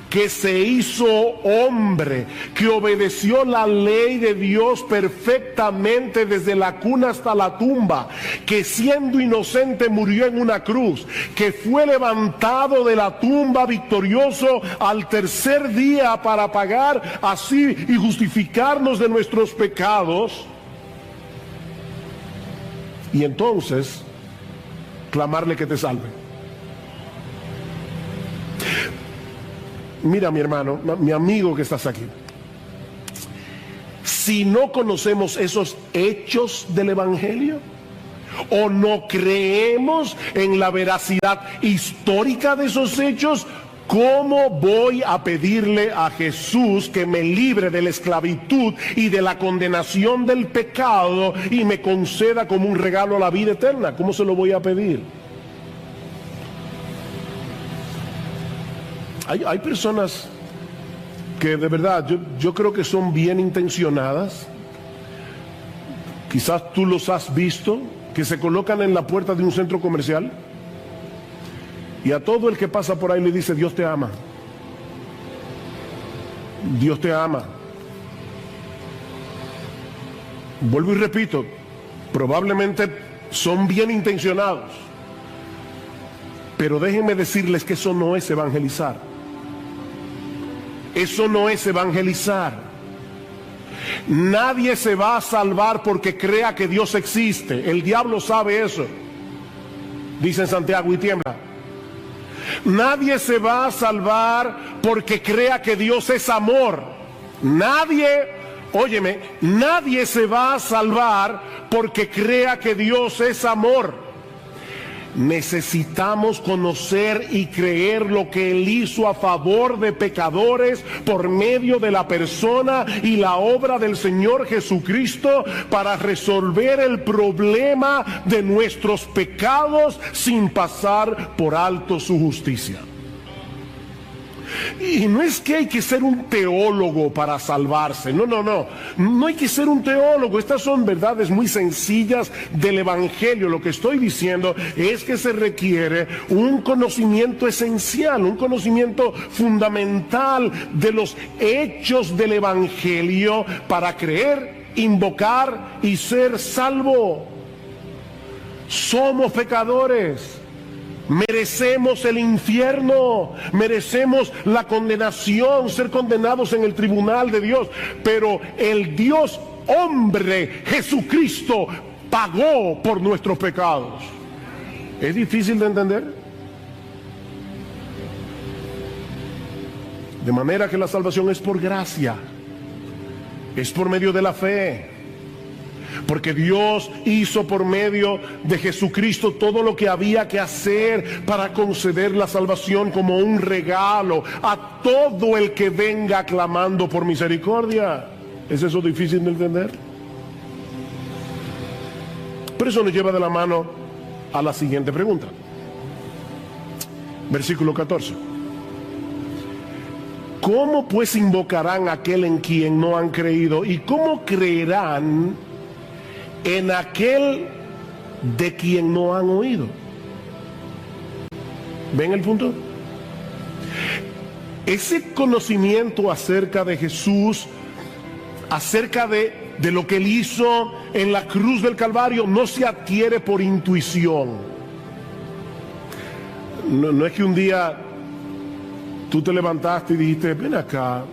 que se hizo hombre, que obedeció la ley de Dios perfectamente desde la cuna hasta la tumba, que siendo inocente murió en una cruz, que fue levantado de la tumba victorioso al tercer día para pagar así y justificarnos de nuestros pecados, y entonces clamarle que te salve. Mira, mi hermano, mi amigo que estás aquí, si no conocemos esos hechos del Evangelio o no creemos en la veracidad histórica de esos hechos, ¿cómo voy a pedirle a Jesús que me libre de la esclavitud y de la condenación del pecado y me conceda como un regalo la vida eterna? ¿Cómo se lo voy a pedir? Hay personas que de verdad yo creo que son bien intencionadas. Quizás tú los has visto, que se colocan en la puerta de un centro comercial y a todo el que pasa por ahí le dice: Dios te ama, Dios te ama. Vuelvo y repito, probablemente son bien intencionados, pero déjenme decirles que eso no es evangelizar. Eso no es evangelizar. Nadie se va a salvar porque crea que Dios existe. El diablo sabe eso. Dice en Santiago y tiembla. Nadie se va a salvar porque crea que Dios es amor. Nadie, óyeme, nadie se va a salvar porque crea que Dios es amor. Necesitamos conocer y creer lo que Él hizo a favor de pecadores por medio de la persona y la obra del Señor Jesucristo para resolver el problema de nuestros pecados sin pasar por alto su justicia. Y no es que hay que ser un teólogo para salvarse, no hay que ser un teólogo. Estas son verdades muy sencillas del Evangelio. Lo que estoy diciendo es que se requiere un conocimiento esencial, un conocimiento fundamental de los hechos del Evangelio para creer, invocar y ser salvo. Somos pecadores. Merecemos el infierno, merecemos la condenación, ser condenados en el tribunal de Dios, pero el Dios hombre, Jesucristo, pagó por nuestros pecados. ¿Es difícil de entender? De manera que la salvación es por gracia, es por medio de la fe. Porque Dios hizo por medio de Jesucristo todo lo que había que hacer para conceder la salvación como un regalo a todo el que venga clamando por misericordia. ¿Es eso difícil de entender? Pero eso nos lleva de la mano a la siguiente pregunta. Versículo 14. ¿Cómo pues invocarán a aquel en quien no han creído? ¿Y cómo creerán en aquel de quien no han oído? ¿Ven el punto? Ese conocimiento acerca de Jesús, acerca de lo que Él hizo en la cruz del Calvario, no se adquiere por intuición. No es que un día tú te levantaste y dijiste, ven acá,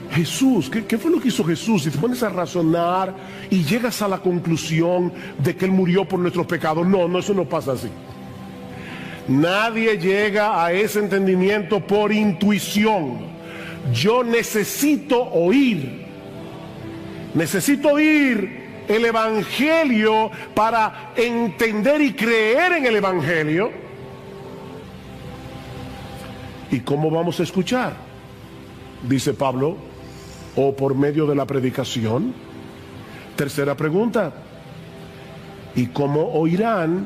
Jesús, ¿qué fue lo que hizo Jesús? Y te pones a razonar y llegas a la conclusión de que Él murió por nuestros pecados. No, eso no pasa así. Nadie llega a ese entendimiento por intuición. Yo necesito oír el Evangelio para entender y creer en el Evangelio. ¿Y cómo vamos a escuchar? Dice Pablo, o por medio de la predicación. Tercera pregunta, ¿y cómo oirán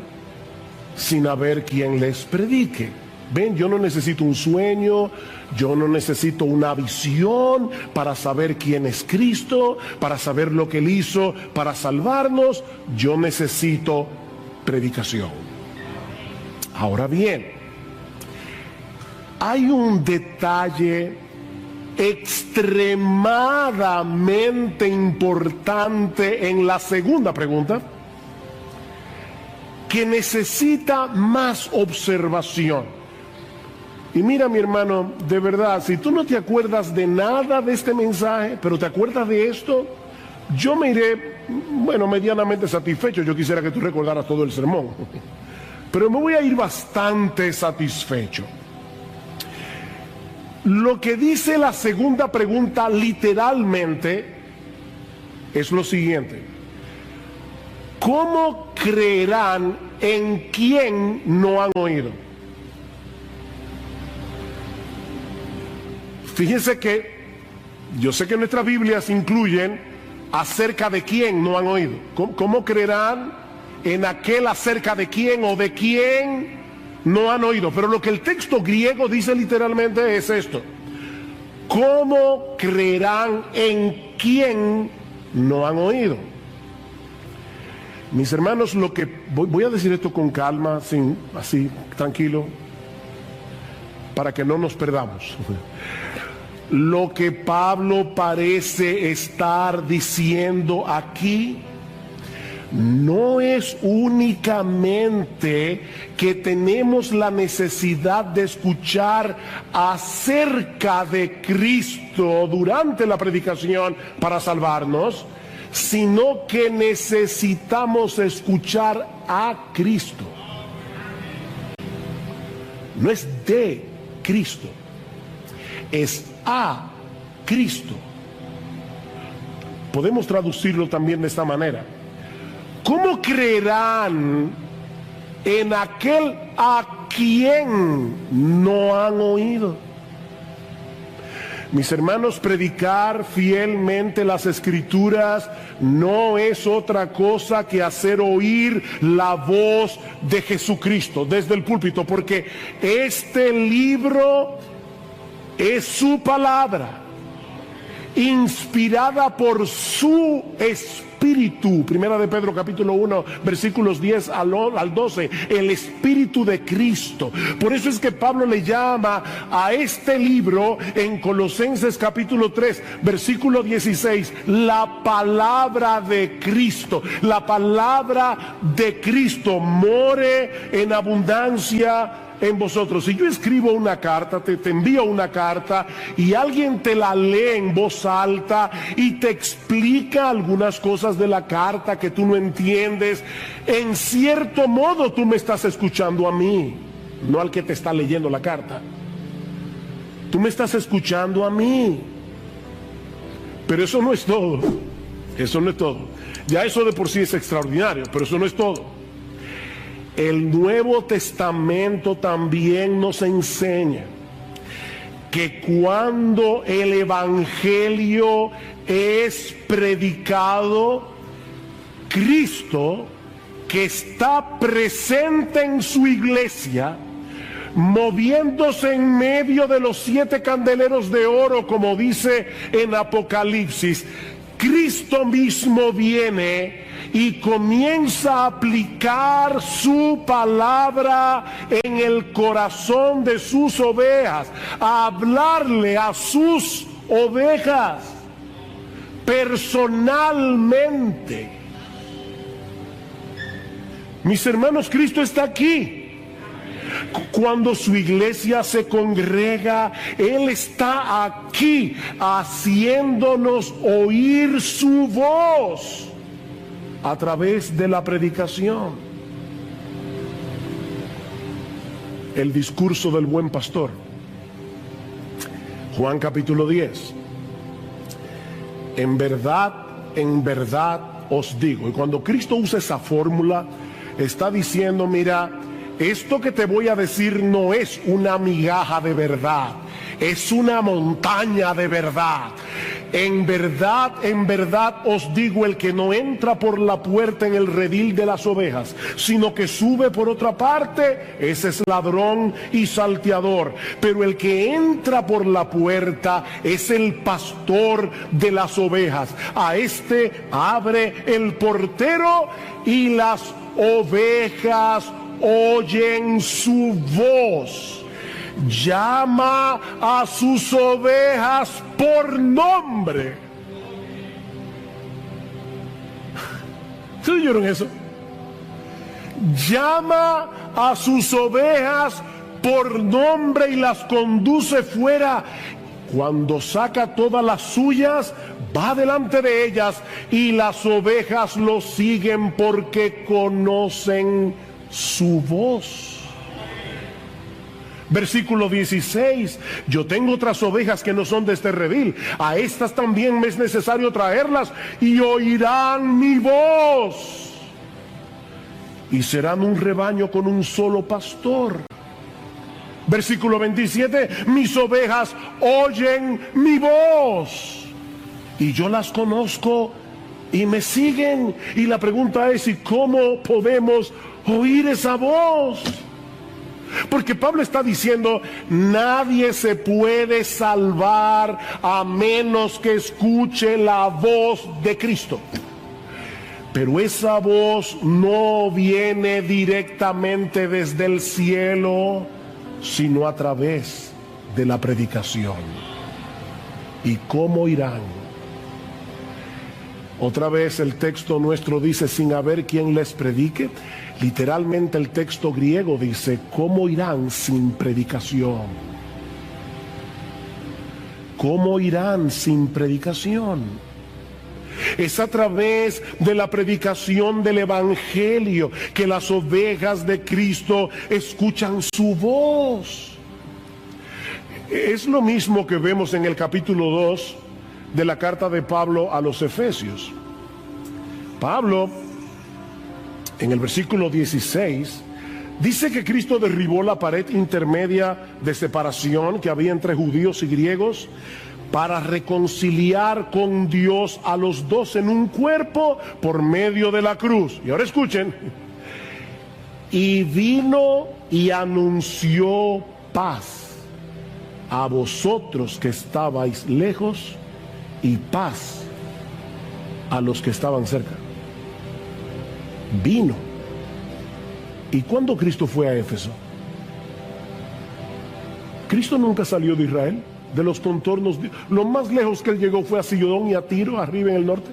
sin haber quien les predique? Ven, yo no necesito un sueño, yo no necesito una visión para saber quién es Cristo, para saber lo que Él hizo para salvarnos. Yo necesito predicación. Ahora bien, hay un detalle extremadamente importante en la segunda pregunta que necesita más observación. Y mira, mi hermano, de verdad, si tú no te acuerdas de nada de este mensaje, pero te acuerdas de esto, yo me iré, medianamente satisfecho. Yo quisiera que tú recordaras todo el sermón, pero me voy a ir bastante satisfecho. Lo que dice la segunda pregunta literalmente es lo siguiente: ¿cómo creerán en quien no han oído? Fíjense que yo sé que nuestras Biblias incluyen acerca de quién no han oído. ¿Cómo creerán en aquel acerca de quién o de quién no han oído? Pero lo que el texto griego dice literalmente es esto: ¿cómo creerán en quién no han oído? Mis hermanos, lo que voy a decir esto con calma, así tranquilo, para que no nos perdamos. Lo que Pablo parece estar diciendo aquí no es únicamente que tenemos la necesidad de escuchar acerca de Cristo durante la predicación para salvarnos, sino que necesitamos escuchar a Cristo. No es de Cristo, es a Cristo. Podemos traducirlo también de esta manera: ¿cómo creerán en aquel a quien no han oído? Mis hermanos, predicar fielmente las Escrituras no es otra cosa que hacer oír la voz de Jesucristo desde el púlpito, porque este libro es su palabra, inspirada por su Espíritu. Primera de Pedro capítulo 1 versículos 10 al 12, el Espíritu de Cristo. Por eso es que Pablo le llama a este libro en Colosenses capítulo 3 versículo 16 la palabra de Cristo. La palabra de Cristo more en abundancia en vosotros. Si yo escribo una carta, te envío una carta y alguien te la lee en voz alta y te explica algunas cosas de la carta que tú no entiendes, en cierto modo tú me estás escuchando a mí, no al que te está leyendo la carta. Tú me estás escuchando a mí. Pero eso no es todo. Eso no es todo. Ya eso de por sí es extraordinario, pero eso no es todo. El Nuevo Testamento también nos enseña que cuando el Evangelio es predicado, Cristo, que está presente en su iglesia, moviéndose en medio de los 7 candeleros de oro, como dice en Apocalipsis, Cristo mismo viene y comienza a aplicar su palabra en el corazón de sus ovejas, a hablarle a sus ovejas personalmente. Mis hermanos, Cristo está aquí. Cuando su iglesia se congrega, Él está aquí haciéndonos oír su voz a través de la predicación. El discurso del buen pastor, Juan capítulo 10. En verdad os digo. Y cuando Cristo usa esa fórmula, está diciendo: mira, esto que te voy a decir no es una migaja de verdad, es una montaña de verdad. En verdad os digo, el que no entra por la puerta en el redil de las ovejas, sino que sube por otra parte, ese es ladrón y salteador. Pero el que entra por la puerta es el pastor de las ovejas. A este abre el portero y las ovejas oyen su voz. Llama a sus ovejas por nombre. ¿Sí oyeron eso? Llama a sus ovejas por nombre y las conduce fuera. Cuando saca todas las suyas, va delante de ellas y las ovejas lo siguen porque conocen su voz. Versículo 16: yo tengo otras ovejas que no son de este redil, a estas también me es necesario traerlas y oirán mi voz y serán un rebaño con un solo pastor. Versículo 27: mis ovejas oyen mi voz y yo las conozco y me siguen. Y la pregunta es: ¿y cómo podemos oír esa voz? Porque Pablo está diciendo: nadie se puede salvar a menos que escuche la voz de Cristo. Pero esa voz no viene directamente desde el cielo, sino a través de la predicación. ¿Y cómo irán? Otra vez el texto nuestro dice, sin haber quien les predique. Literalmente el texto griego dice, ¿cómo irán sin predicación? ¿Cómo irán sin predicación? Es a través de la predicación del Evangelio que las ovejas de Cristo escuchan su voz. Es lo mismo que vemos en el capítulo 2 de la carta de Pablo a los Efesios. Pablo, en el versículo 16, dice que Cristo derribó la pared intermedia de separación que había entre judíos y griegos para reconciliar con Dios a los dos en un cuerpo por medio de la cruz. Y ahora escuchen. Y vino y anunció paz a vosotros que estabais lejos y paz a los que estaban cerca. Vino. ¿Y cuándo Cristo fue a Éfeso? Cristo nunca salió de Israel, de los contornos. Lo más lejos que él llegó fue a Sidón y a Tiro, arriba en el norte.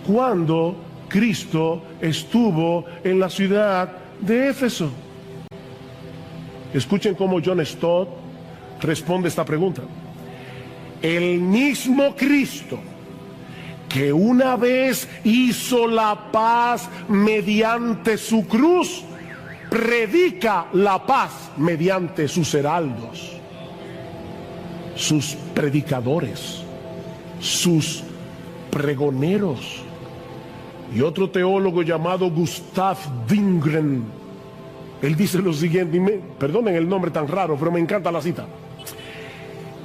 ¿Cuándo Cristo estuvo en la ciudad de Éfeso? Escuchen cómo John Stott responde esta pregunta. El mismo Cristo que una vez hizo la paz mediante su cruz, predica la paz mediante sus heraldos, sus predicadores, sus pregoneros. Y otro teólogo llamado Gustav Wingren, él dice lo siguiente, perdonen el nombre tan raro, pero me encanta la cita.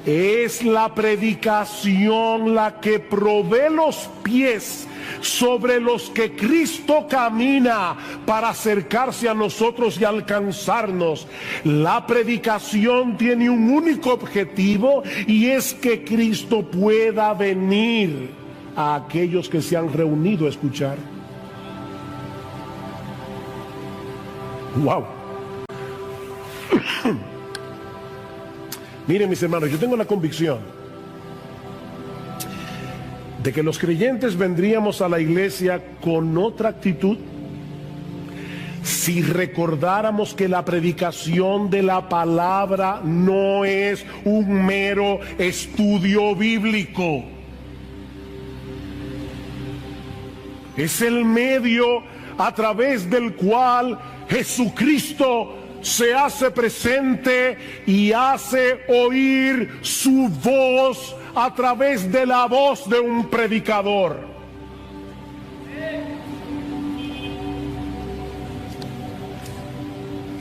Es la predicación la que provee los pies sobre los que Cristo camina para acercarse a nosotros y alcanzarnos. La predicación tiene un único objetivo y es que Cristo pueda venir a aquellos que se han reunido a escuchar. ¡Wow! Miren, mis hermanos, yo tengo la convicción de que los creyentes vendríamos a la iglesia con otra actitud si recordáramos que la predicación de la palabra no es un mero estudio bíblico. Es el medio a través del cual Jesucristo se hace presente y hace oír su voz a través de la voz de un predicador.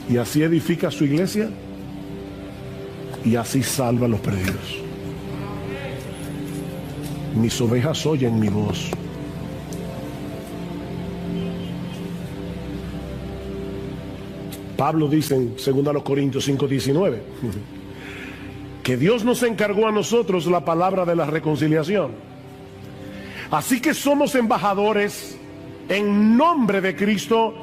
Y así edifica su iglesia y así salva a los perdidos. Mis ovejas oyen mi voz. Pablo dice en 2 Corintios 5:19 que Dios nos encargó a nosotros la palabra de la reconciliación. Así que somos embajadores en nombre de Cristo,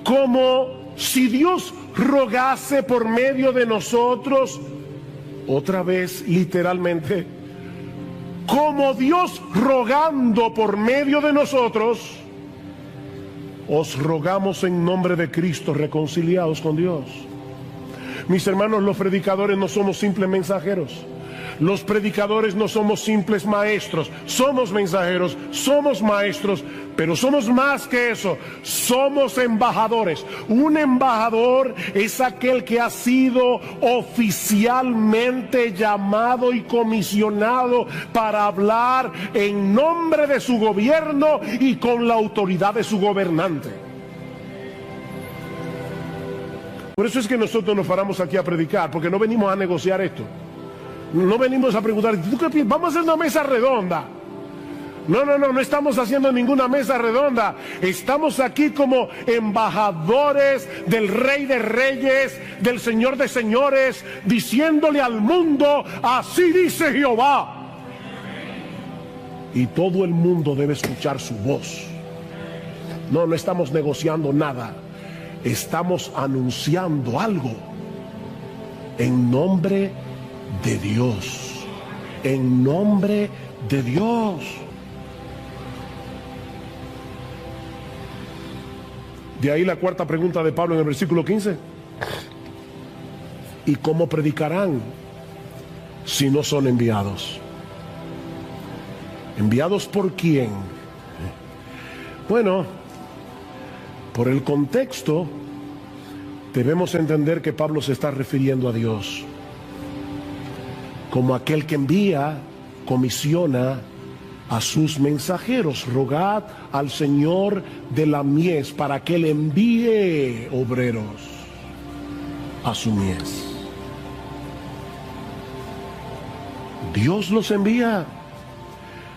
como si Dios rogase por medio de nosotros, otra vez literalmente, como Dios rogando por medio de nosotros. Os rogamos en nombre de Cristo, reconciliados con Dios. Mis hermanos, los predicadores no somos simples mensajeros. Los predicadores no somos simples maestros. Somos mensajeros, somos maestros, pero somos más que eso. Somos embajadores. Un embajador es aquel que ha sido oficialmente llamado y comisionado para hablar en nombre de su gobierno y con la autoridad de su gobernante. Por eso es que nosotros nos paramos aquí a predicar, porque no venimos a negociar esto. No venimos a preguntar, ¿tú qué piensas? Vamos a hacer una mesa redonda. No estamos haciendo ninguna mesa redonda. Estamos aquí como embajadores del Rey de Reyes, del Señor de Señores, diciéndole al mundo, así dice Jehová. Y todo el mundo debe escuchar su voz. No estamos negociando nada. Estamos anunciando algo en nombre de Dios. En nombre de Dios. De ahí la cuarta pregunta de Pablo en el versículo 15. ¿Y cómo predicarán si no son enviados? ¿Enviados por quién? Bueno, por el contexto debemos entender que Pablo se está refiriendo a Dios como aquel que envía, comisiona a sus mensajeros. Rogad al Señor de la mies para que le envíe obreros a su mies. Dios los envía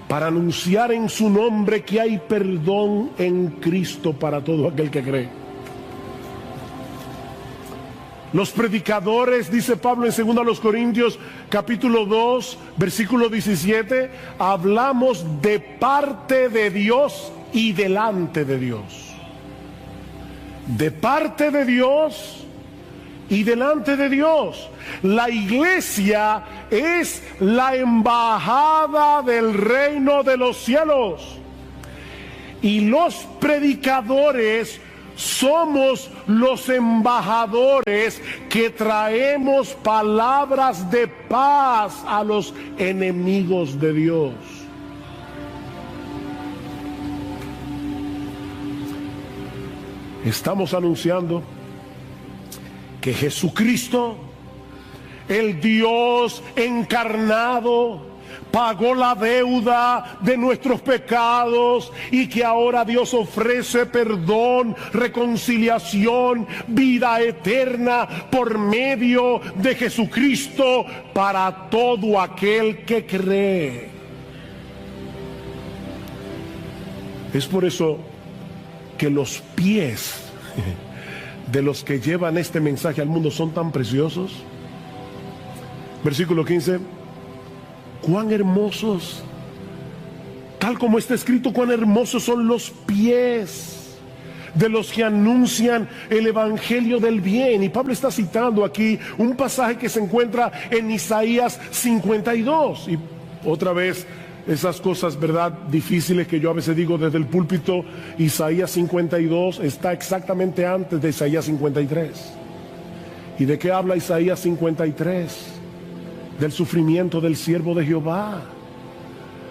para anunciar en su nombre que hay perdón en Cristo para todo aquel que cree. Los predicadores, dice Pablo en 2 Corintios capítulo 2, versículo 17, hablamos de parte de Dios y delante de Dios. De parte de Dios y delante de Dios. La iglesia es la embajada del reino de los cielos. Y los predicadores somos los embajadores que traemos palabras de paz a los enemigos de Dios. Estamos anunciando que Jesucristo, el Dios encarnado, pagó la deuda de nuestros pecados y que ahora Dios ofrece perdón, reconciliación, vida eterna por medio de Jesucristo para todo aquel que cree. Es por eso que los pies de los que llevan este mensaje al mundo son tan preciosos. Versículo 15. Cuán hermosos, tal como está escrito, cuán hermosos son los pies de los que anuncian el evangelio del bien. Y Pablo está citando aquí un pasaje que se encuentra en Isaías 52. Y otra vez, esas cosas, ¿verdad?, difíciles que yo a veces digo desde el púlpito. Isaías 52 está exactamente antes de Isaías 53. ¿Y de qué habla Isaías 53? Del sufrimiento del siervo de Jehová.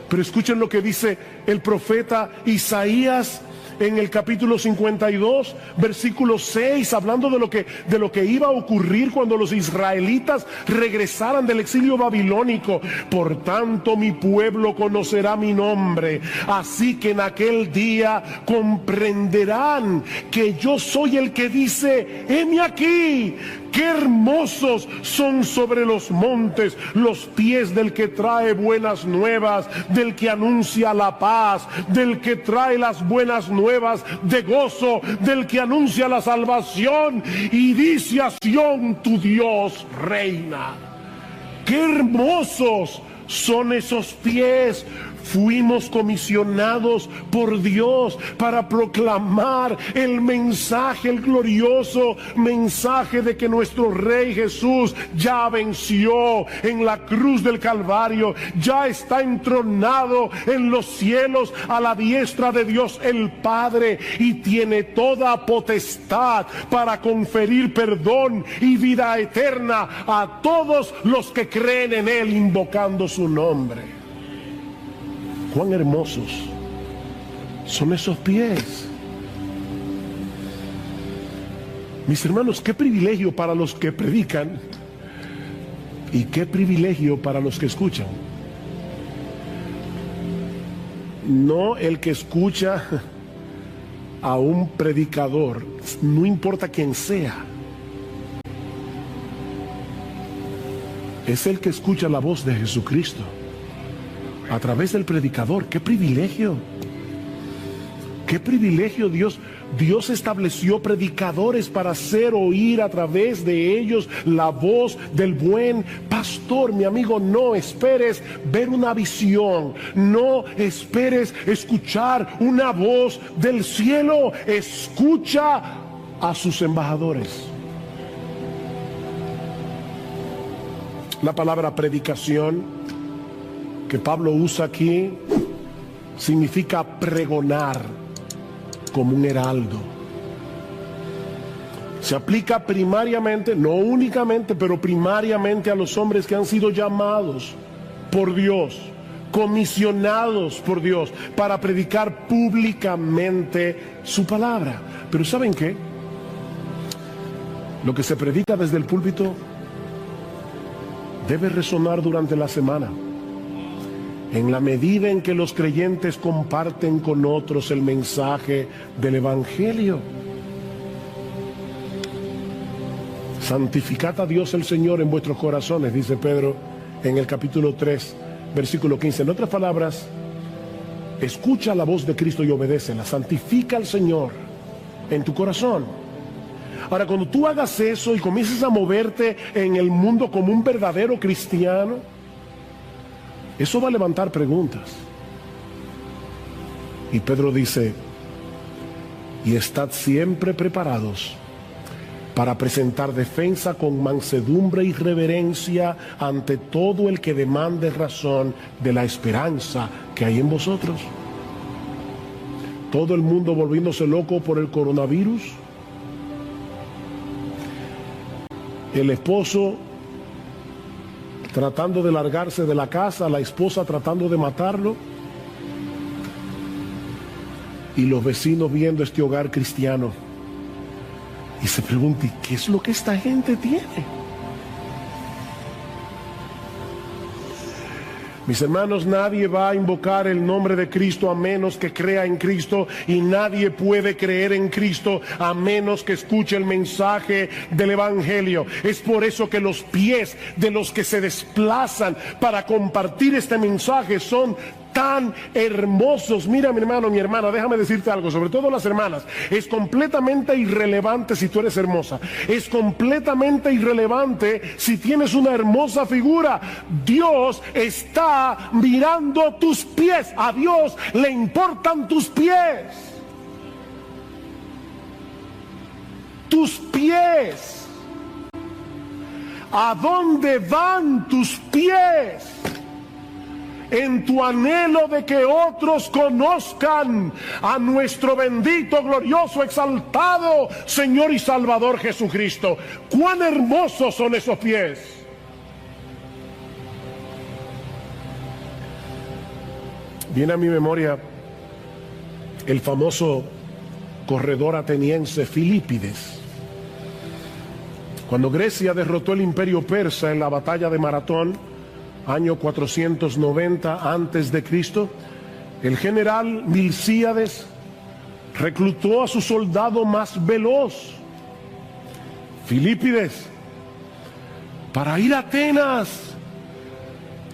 Pero escuchen lo que dice el profeta Isaías en el capítulo 52, versículo 6, hablando de lo que iba a ocurrir cuando los israelitas regresaran del exilio babilónico. Por tanto, mi pueblo conocerá mi nombre, así que en aquel día comprenderán que yo soy el que dice: heme aquí. Qué hermosos son sobre los montes los pies del que trae buenas nuevas, del que anuncia la paz, del que trae las buenas nuevas de gozo, del que anuncia la salvación y dice a Sión: tu Dios reina. Qué hermosos son esos pies. Fuimos comisionados por Dios para proclamar el mensaje, el glorioso mensaje de que nuestro Rey Jesús ya venció en la cruz del Calvario, ya está entronado en los cielos a la diestra de Dios el Padre y tiene toda potestad para conferir perdón y vida eterna a todos los que creen en Él invocando su nombre. Cuán hermosos son esos pies. Mis hermanos, qué privilegio para los que predican y qué privilegio para los que escuchan. No el que escucha a un predicador, no importa quién sea, es el que escucha la voz de Jesucristo a través del predicador. ¡Qué privilegio! ¡Qué privilegio! Dios estableció predicadores para hacer oír a través de ellos la voz del buen pastor. Mi amigo, no esperes ver una visión, no esperes escuchar una voz del cielo. Escucha a sus embajadores. La palabra predicación que Pablo usa aquí significa pregonar como un heraldo. Se aplica primariamente, no únicamente, pero primariamente a los hombres que han sido llamados por Dios, comisionados por Dios para predicar públicamente su palabra. Pero ¿saben qué? Lo que se predica desde el púlpito debe resonar durante la semana, en la medida en que los creyentes comparten con otros el mensaje del Evangelio. Santificad a Dios el Señor en vuestros corazones, dice Pedro en el capítulo 3, versículo 15. En otras palabras, escucha la voz de Cristo y obedécela. Santifica al Señor en tu corazón. Ahora, cuando tú hagas eso y comiences a moverte en el mundo como un verdadero cristiano, eso va a levantar preguntas. Y Pedro dice, y estad siempre preparados para presentar defensa con mansedumbre y reverencia ante todo el que demande razón de la esperanza que hay en vosotros. Todo el mundo volviéndose loco por el coronavirus. El esposo tratando de largarse de la casa, la esposa tratando de matarlo, y los vecinos viendo este hogar cristiano y se preguntan, ¿qué es lo que esta gente tiene? Mis hermanos, nadie va a invocar el nombre de Cristo a menos que crea en Cristo, y nadie puede creer en Cristo a menos que escuche el mensaje del Evangelio. Es por eso que los pies de los que se desplazan para compartir este mensaje son tan hermosos. Mira, mi hermano, mi hermana, déjame decirte algo, sobre todo las hermanas. Es completamente irrelevante si tú eres hermosa. Es completamente irrelevante si tienes una hermosa figura. Dios está mirando tus pies. A Dios le importan tus pies. Tus pies. ¿A dónde van tus pies? En tu anhelo de que otros conozcan a nuestro bendito, glorioso, exaltado Señor y Salvador Jesucristo. ¡Cuán hermosos son esos pies! Viene a mi memoria el famoso corredor ateniense Filípides. Cuando Grecia derrotó el imperio persa en la batalla de Maratón, año 490 antes de Cristo, el general Milcíades reclutó a su soldado más veloz, Filípides, para ir a Atenas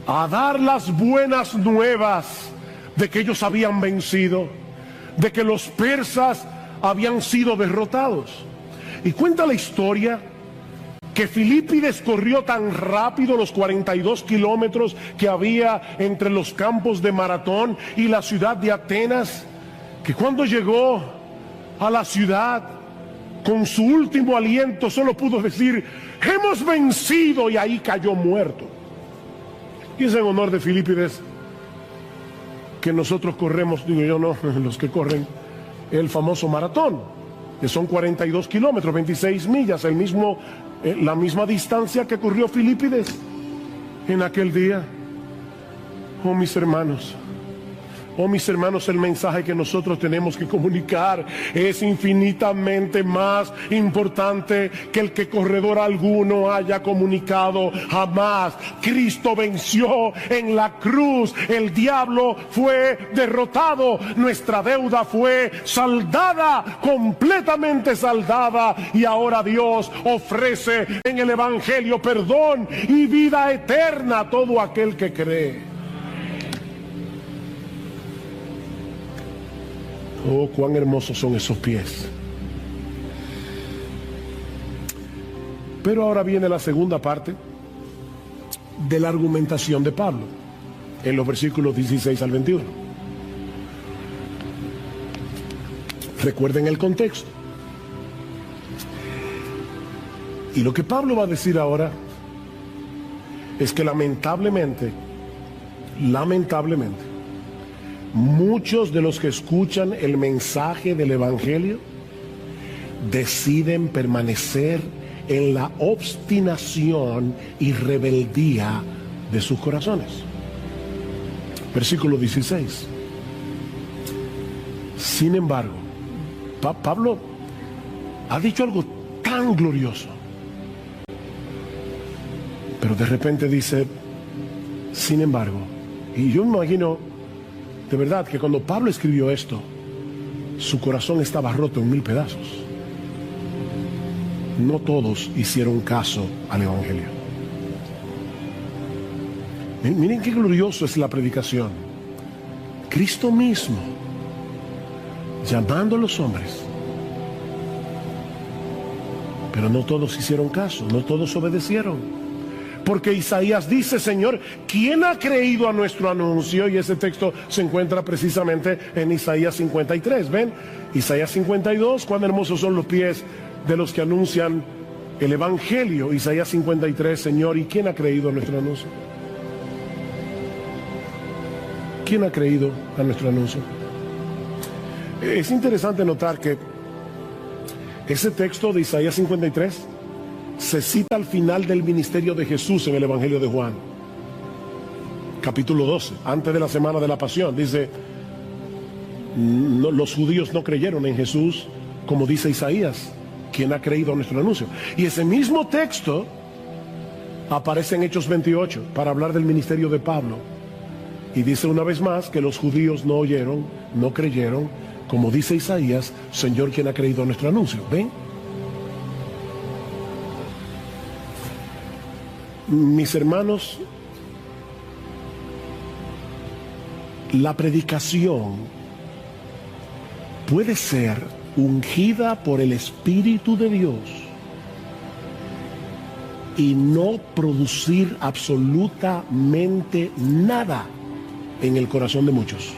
a dar las buenas nuevas de que ellos habían vencido, de que los persas habían sido derrotados. Y cuenta la historia que Filípides corrió tan rápido los 42 kilómetros que había entre los campos de Maratón y la ciudad de Atenas, que cuando llegó a la ciudad, con su último aliento solo pudo decir, hemos vencido, y ahí cayó muerto. Y es en honor de Filípides que nosotros corremos, digo yo no, los que corren el famoso maratón, que son 42 kilómetros, 26 millas, la misma distancia que corrió Filípides en aquel día. Oh, mis hermanos, el mensaje que nosotros tenemos que comunicar es infinitamente más importante que el que corredor alguno haya comunicado jamás. Cristo venció en la cruz, el diablo fue derrotado, nuestra deuda fue saldada, completamente saldada, y ahora Dios ofrece en el Evangelio perdón y vida eterna a todo aquel que cree. Oh, cuán hermosos son esos pies. Pero ahora viene la segunda parte de la argumentación de Pablo, en los versículos 16 al 21. Recuerden el contexto. Y lo que Pablo va a decir ahora es que lamentablemente, muchos de los que escuchan el mensaje del Evangelio deciden permanecer en la obstinación y rebeldía de sus corazones. Versículo 16. Sin embargo, Pablo ha dicho algo tan glorioso, pero de repente dice, sin embargo, y yo me imagino de verdad que cuando Pablo escribió esto, su corazón estaba roto en 1000 pedazos. No todos hicieron caso al Evangelio. Miren qué glorioso es la predicación. Cristo mismo llamando a los hombres, pero no todos hicieron caso, no todos obedecieron. Porque Isaías dice, Señor, ¿quién ha creído a nuestro anuncio? Y ese texto se encuentra precisamente en Isaías 53. ¿Ven? Isaías 52, cuán hermosos son los pies de los que anuncian el Evangelio. Isaías 53, Señor, ¿y quién ha creído a nuestro anuncio? ¿Quién ha creído a nuestro anuncio? Es interesante notar que ese texto de Isaías 53 se cita al final del ministerio de Jesús en el Evangelio de Juan, capítulo 12, antes de la semana de la pasión. Dice, los judíos no creyeron en Jesús, como dice Isaías, ¿quién ha creído a nuestro anuncio? Y ese mismo texto aparece en Hechos 28 para hablar del ministerio de Pablo, y dice una vez más que los judíos no oyeron, no creyeron, como dice Isaías, Señor, ¿quién ha creído a nuestro anuncio? ¿Ven? Mis hermanos, la predicación puede ser ungida por el Espíritu de Dios y no producir absolutamente nada en el corazón de muchos.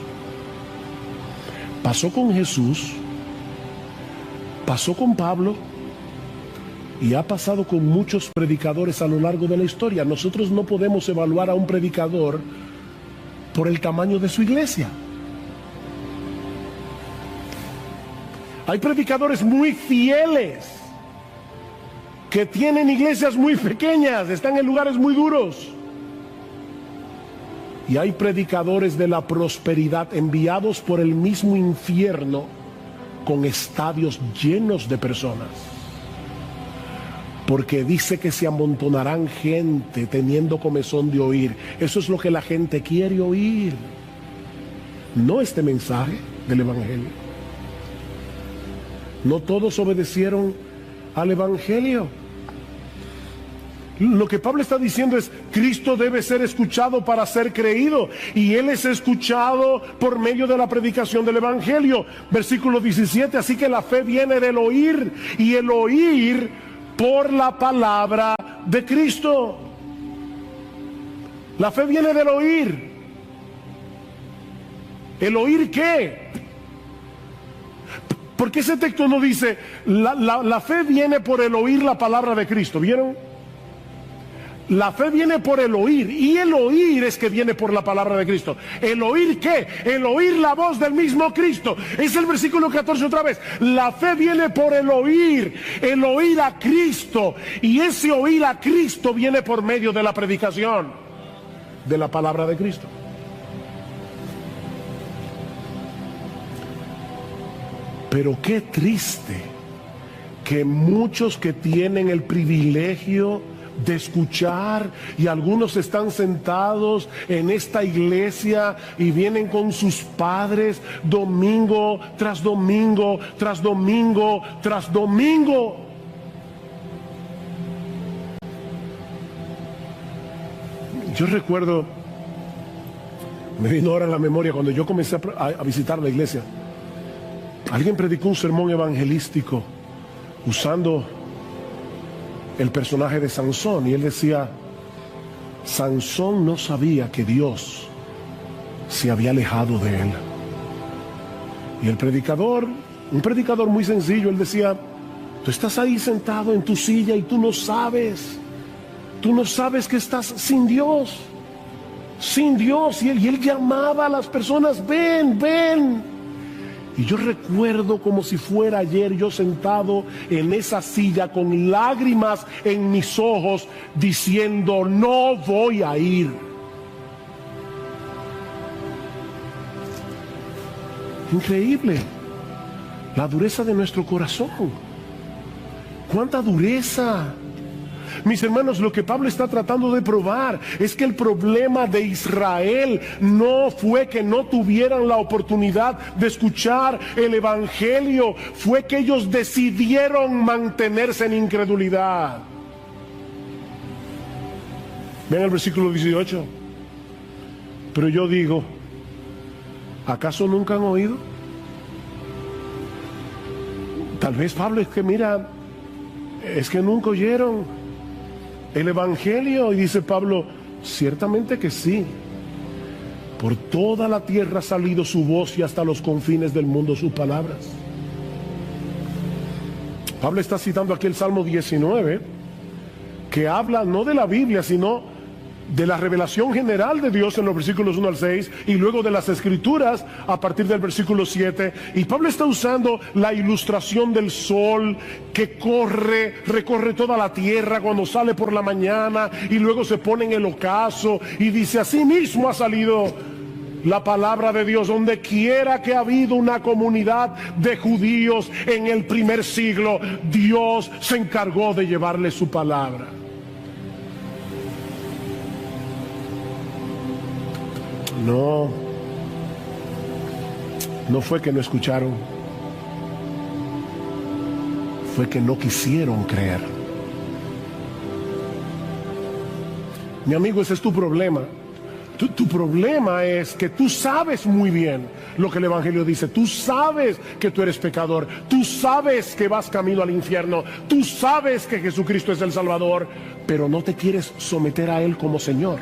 Pasó con Jesús, pasó con Pablo y ha pasado con muchos predicadores a lo largo de la historia. Nosotros no podemos evaluar a un predicador por el tamaño de su iglesia. Hay predicadores muy fieles que tienen iglesias muy pequeñas, están en lugares muy duros. Y hay predicadores de la prosperidad enviados por el mismo infierno con estadios llenos de personas. Porque dice que se amontonarán gente teniendo comezón de oír. Eso es lo que la gente quiere oír, no este mensaje del Evangelio. No todos obedecieron al Evangelio. Lo que Pablo está diciendo es, Cristo debe ser escuchado para ser creído, y Él es escuchado por medio de la predicación del Evangelio. Versículo 17, así que la fe viene del oír, y el oír por la palabra de Cristo. La fe viene del oír. ¿El oír qué? Porque ese texto no dice, la fe viene por el oír la palabra de Cristo, ¿vieron? La fe viene por el oír, y el oír es que viene por la palabra de Cristo. ¿El oír qué? El oír la voz del mismo Cristo. Es el versículo 14 otra vez. La fe viene por el oír a Cristo, y ese oír a Cristo viene por medio de la predicación de la palabra de Cristo. Pero qué triste que muchos que tienen el privilegio de escuchar, y algunos están sentados en esta iglesia y vienen con sus padres domingo tras domingo, tras domingo, tras domingo. Yo recuerdo, me vino ahora en la memoria, cuando yo comencé a visitar la iglesia, alguien predicó un sermón evangelístico usando el personaje de Sansón, y él decía, Sansón no sabía que Dios se había alejado de él. Y el predicador, un predicador muy sencillo, él decía, tú estás ahí sentado en tu silla y tú no sabes que estás sin Dios, y él llamaba a las personas, ven, ven. Y yo recuerdo como si fuera ayer yo sentado en esa silla con lágrimas en mis ojos diciendo, no voy a ir. Increíble la dureza de nuestro corazón. ¡Cuánta dureza! Mis hermanos, lo que Pablo está tratando de probar es que el problema de Israel no fue que no tuvieran la oportunidad de escuchar el evangelio, fue que ellos decidieron mantenerse en incredulidad. Vean el versículo 18. Pero yo digo, ¿acaso nunca han oído? Tal vez Pablo es que mira, es que nunca oyeron el evangelio. Y dice Pablo, ciertamente que sí. Por toda la tierra ha salido su voz y hasta los confines del mundo sus palabras. Pablo está citando aquí el Salmo 19, que habla no de la Biblia, sino de la revelación general de Dios en los versículos 1 al 6 y luego de las escrituras a partir del versículo 7. Y Pablo está usando la ilustración del sol que recorre toda la tierra cuando sale por la mañana y luego se pone en el ocaso, y dice, así mismo ha salido la palabra de Dios donde quiera que ha habido una comunidad de judíos en el primer siglo. Dios se encargó de llevarle su palabra. No fue que no escucharon, fue que no quisieron creer. Mi amigo, ese es tu problema. Tu problema es que tú sabes muy bien lo que el evangelio dice. Tú sabes que tú eres pecador. Tú sabes que vas camino al infierno. Tú sabes que Jesucristo es el Salvador, pero no te quieres someter a Él como Señor.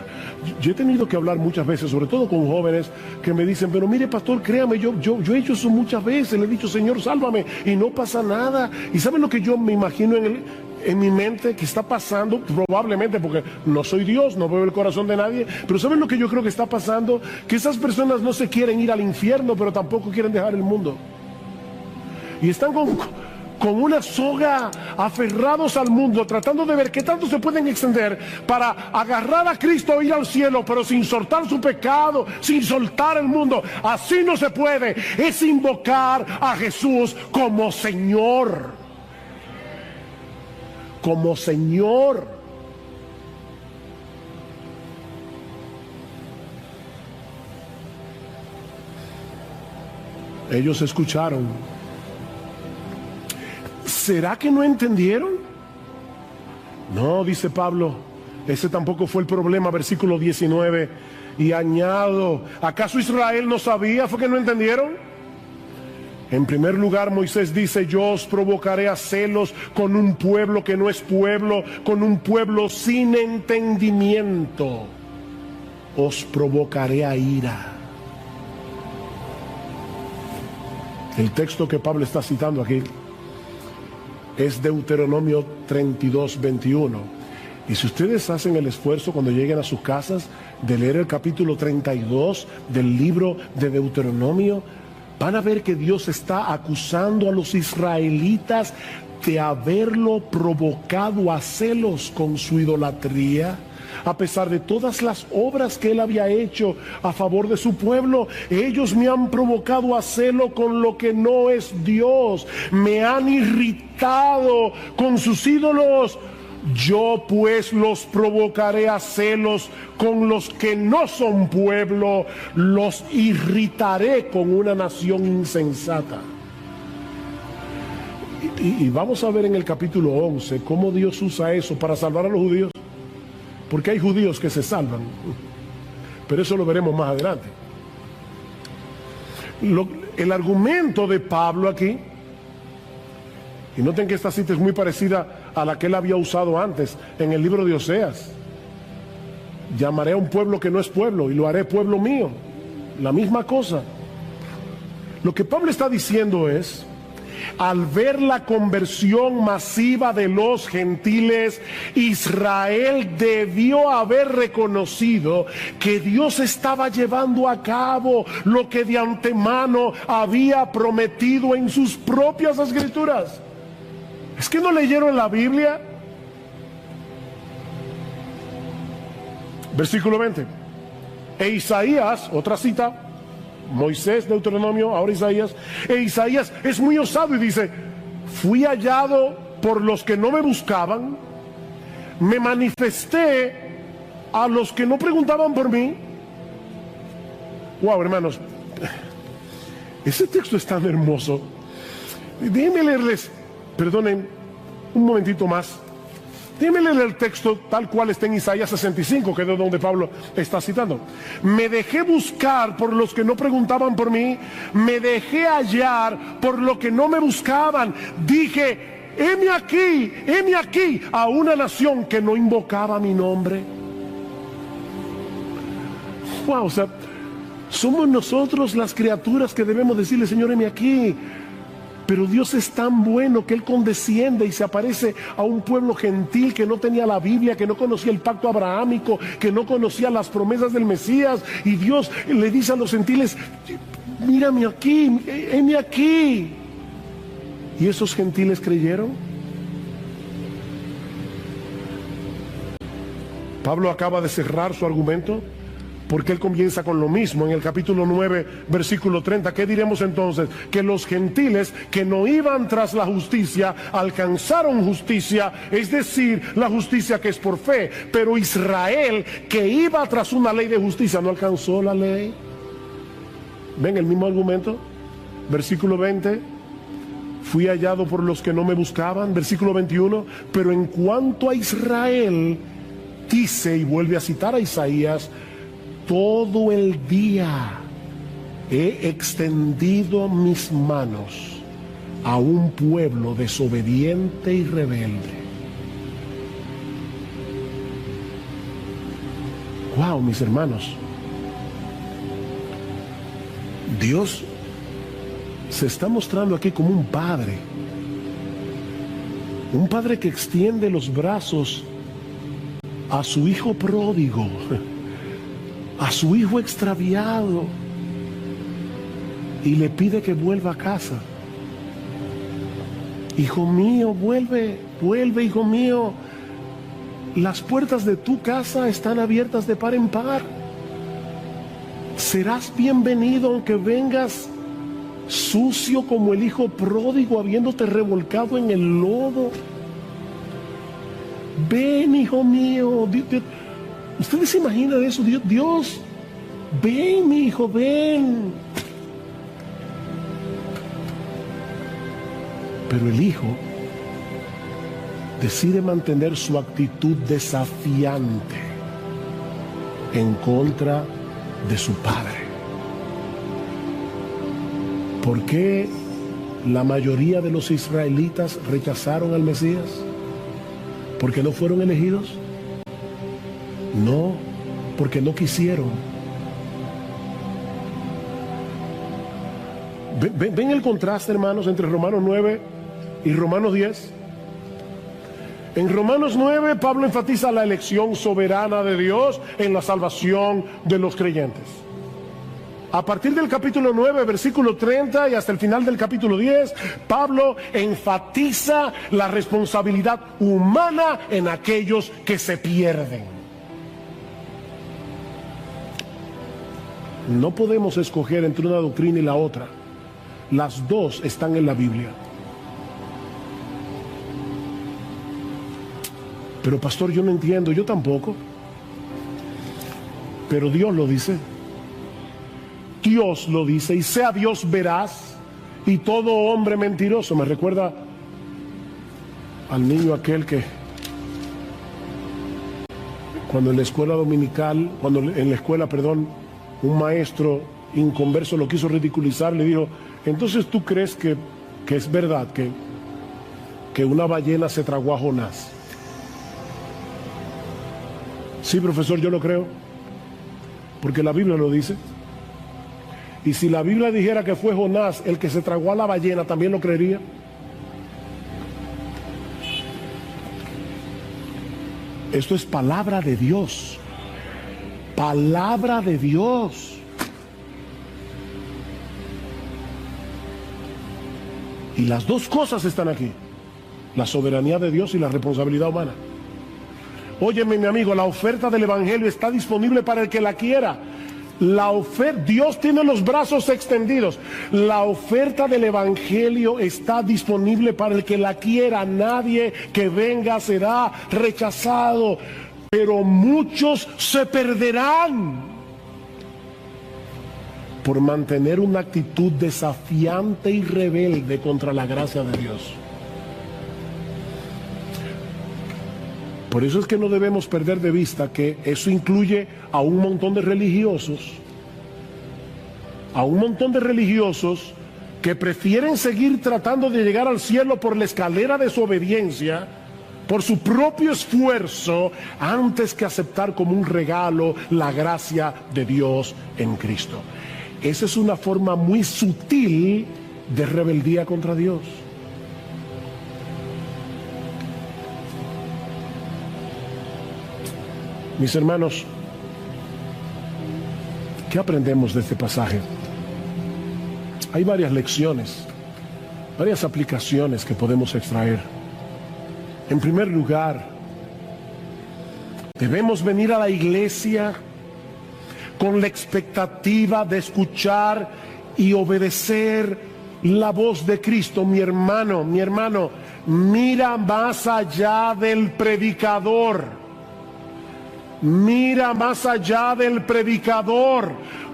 Yo he tenido que hablar muchas veces, sobre todo con jóvenes que me dicen, pero mire pastor, créame, yo he hecho eso muchas veces. Le he dicho, Señor, sálvame, y no pasa nada. ¿Y saben lo que yo me imagino en mi mente que está pasando? Probablemente, porque no soy Dios, no veo el corazón de nadie, pero ¿saben lo que yo creo que está pasando? Que esas personas no se quieren ir al infierno, pero tampoco quieren dejar el mundo. Y están con una soga aferrados al mundo, tratando de ver qué tanto se pueden extender para agarrar a Cristo e ir al cielo, pero sin soltar su pecado, sin soltar el mundo. Así no se puede. Es invocar a Jesús como Señor. Como Señor. Ellos escucharon. ¿Será que no entendieron? No, dice Pablo, ese tampoco fue el problema. Versículo 19, y añado, ¿acaso Israel no sabía? ¿Fue que no entendieron? En primer lugar, Moisés dice, yo os provocaré a celos con un pueblo que no es pueblo, con un pueblo sin entendimiento. Os provocaré a ira. El texto que Pablo está citando aquí es Deuteronomio 32, 21. Y si ustedes hacen el esfuerzo cuando lleguen a sus casas de leer el capítulo 32 del libro de Deuteronomio, van a ver que Dios está acusando a los israelitas de haberlo provocado a celos con su idolatría. A pesar de todas las obras que él había hecho a favor de su pueblo, ellos me han provocado a celo con lo que no es Dios. Me han irritado con sus ídolos. Yo pues los provocaré a celos con los que no son pueblo. Los irritaré con una nación insensata. Y vamos a ver en el capítulo 11 cómo Dios usa eso para salvar a los judíos. Porque hay judíos que se salvan, pero eso lo veremos más adelante. El argumento de Pablo aquí, y noten que esta cita es muy parecida a la que él había usado antes en el libro de Oseas. Llamaré a un pueblo que no es pueblo y lo haré pueblo mío. La misma cosa. Lo que Pablo está diciendo es al ver la conversión masiva de los gentiles, Israel debió haber reconocido que Dios estaba llevando a cabo lo que de antemano había prometido en sus propias escrituras. ¿Es que no leyeron la Biblia? Versículo 20. E Isaías, otra cita, Moisés, Deuteronomio, ahora Isaías. E Isaías es muy osado y dice: fui hallado por los que no me buscaban, me manifesté a los que no preguntaban por mí. Wow, hermanos, ese texto es tan hermoso. Déjenme leerles, perdonen un momentito más. Déjenme leer el texto tal cual está en Isaías 65, que es de donde Pablo está citando. Me dejé buscar por los que no preguntaban por mí, me dejé hallar por los que no me buscaban. Dije: heme aquí a una nación que no invocaba mi nombre. Wow, o sea, somos nosotros las criaturas que debemos decirle: Señor, heme aquí. Pero Dios es tan bueno que Él condesciende y se aparece a un pueblo gentil que no tenía la Biblia, que no conocía el pacto abrahámico, que no conocía las promesas del Mesías. Y Dios le dice a los gentiles: mírame aquí, heme aquí. ¿Y esos gentiles creyeron? Pablo acaba de cerrar su argumento, porque él comienza con lo mismo en el capítulo 9, versículo 30. ¿Qué diremos entonces? Que los gentiles que no iban tras la justicia alcanzaron justicia, es decir, la justicia que es por fe. Pero Israel, que iba tras una ley de justicia, no alcanzó la ley. ¿Ven el mismo argumento? Versículo 20. Fui hallado por los que no me buscaban. Versículo 21. Pero en cuanto a Israel, dice, y vuelve a citar a Isaías: todo el día he extendido mis manos a un pueblo desobediente y rebelde. Wow, mis hermanos, Dios se está mostrando aquí como un padre que extiende los brazos a su hijo pródigo, a su hijo extraviado, y le pide que vuelva a casa. Hijo mío, vuelve, hijo mío. Las puertas de tu casa están abiertas de par en par. Serás bienvenido aunque vengas sucio como el hijo pródigo, habiéndote revolcado en el lodo. Ven, hijo mío. ¿Ustedes se imaginan eso? Dios, ven, mi hijo, ven. Pero el hijo decide mantener su actitud desafiante en contra de su padre. ¿Por qué la mayoría de los israelitas rechazaron al Mesías? ¿Porque no fueron elegidos? No, porque no quisieron. ¿Ven el contraste, hermanos, entre Romanos 9 y Romanos 10? En Romanos 9, Pablo enfatiza la elección soberana de Dios en la salvación de los creyentes. A partir del capítulo 9, versículo 30 y hasta el final del capítulo 10, Pablo enfatiza la responsabilidad humana en aquellos que se pierden. No podemos escoger entre una doctrina y la otra. Las dos están en la Biblia. Pero pastor, yo no entiendo. Yo tampoco. Pero Dios lo dice. Dios lo dice. Y sea Dios veraz y todo hombre mentiroso. Me recuerda al niño aquel que cuando en la escuela dominical, un maestro inconverso lo quiso ridiculizar, le dijo: entonces tú crees que es verdad que una ballena se tragó a Jonás. Sí, profesor, yo lo creo, porque la Biblia lo dice. Y si la Biblia dijera que fue Jonás el que se tragó a la ballena, ¿también lo creería? Esto es palabra de Dios. Palabra de Dios. Y las dos cosas están aquí: la soberanía de Dios y la responsabilidad humana. Óyeme, mi amigo, la oferta del Evangelio está disponible para el que la quiera. Dios tiene los brazos extendidos. La oferta del Evangelio está disponible para el que la quiera. Nadie que venga será rechazado, pero muchos se perderán por mantener una actitud desafiante y rebelde contra la gracia de Dios. Por eso es que no debemos perder de vista que eso incluye a un montón de religiosos, que prefieren seguir tratando de llegar al cielo por la escalera de su obediencia, por su propio esfuerzo, antes que aceptar como un regalo la gracia de Dios en Cristo. Esa es una forma muy sutil de rebeldía contra Dios. Mis hermanos, ¿qué aprendemos de este pasaje? Hay varias lecciones, varias aplicaciones que podemos extraer. En primer lugar, debemos venir a la iglesia con la expectativa de escuchar y obedecer la voz de Cristo. Mi hermano, mira más allá del predicador. Mira más allá del predicador.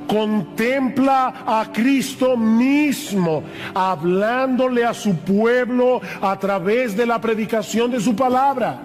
Contempla a Cristo mismo hablándole a su pueblo a través de la predicación de su palabra.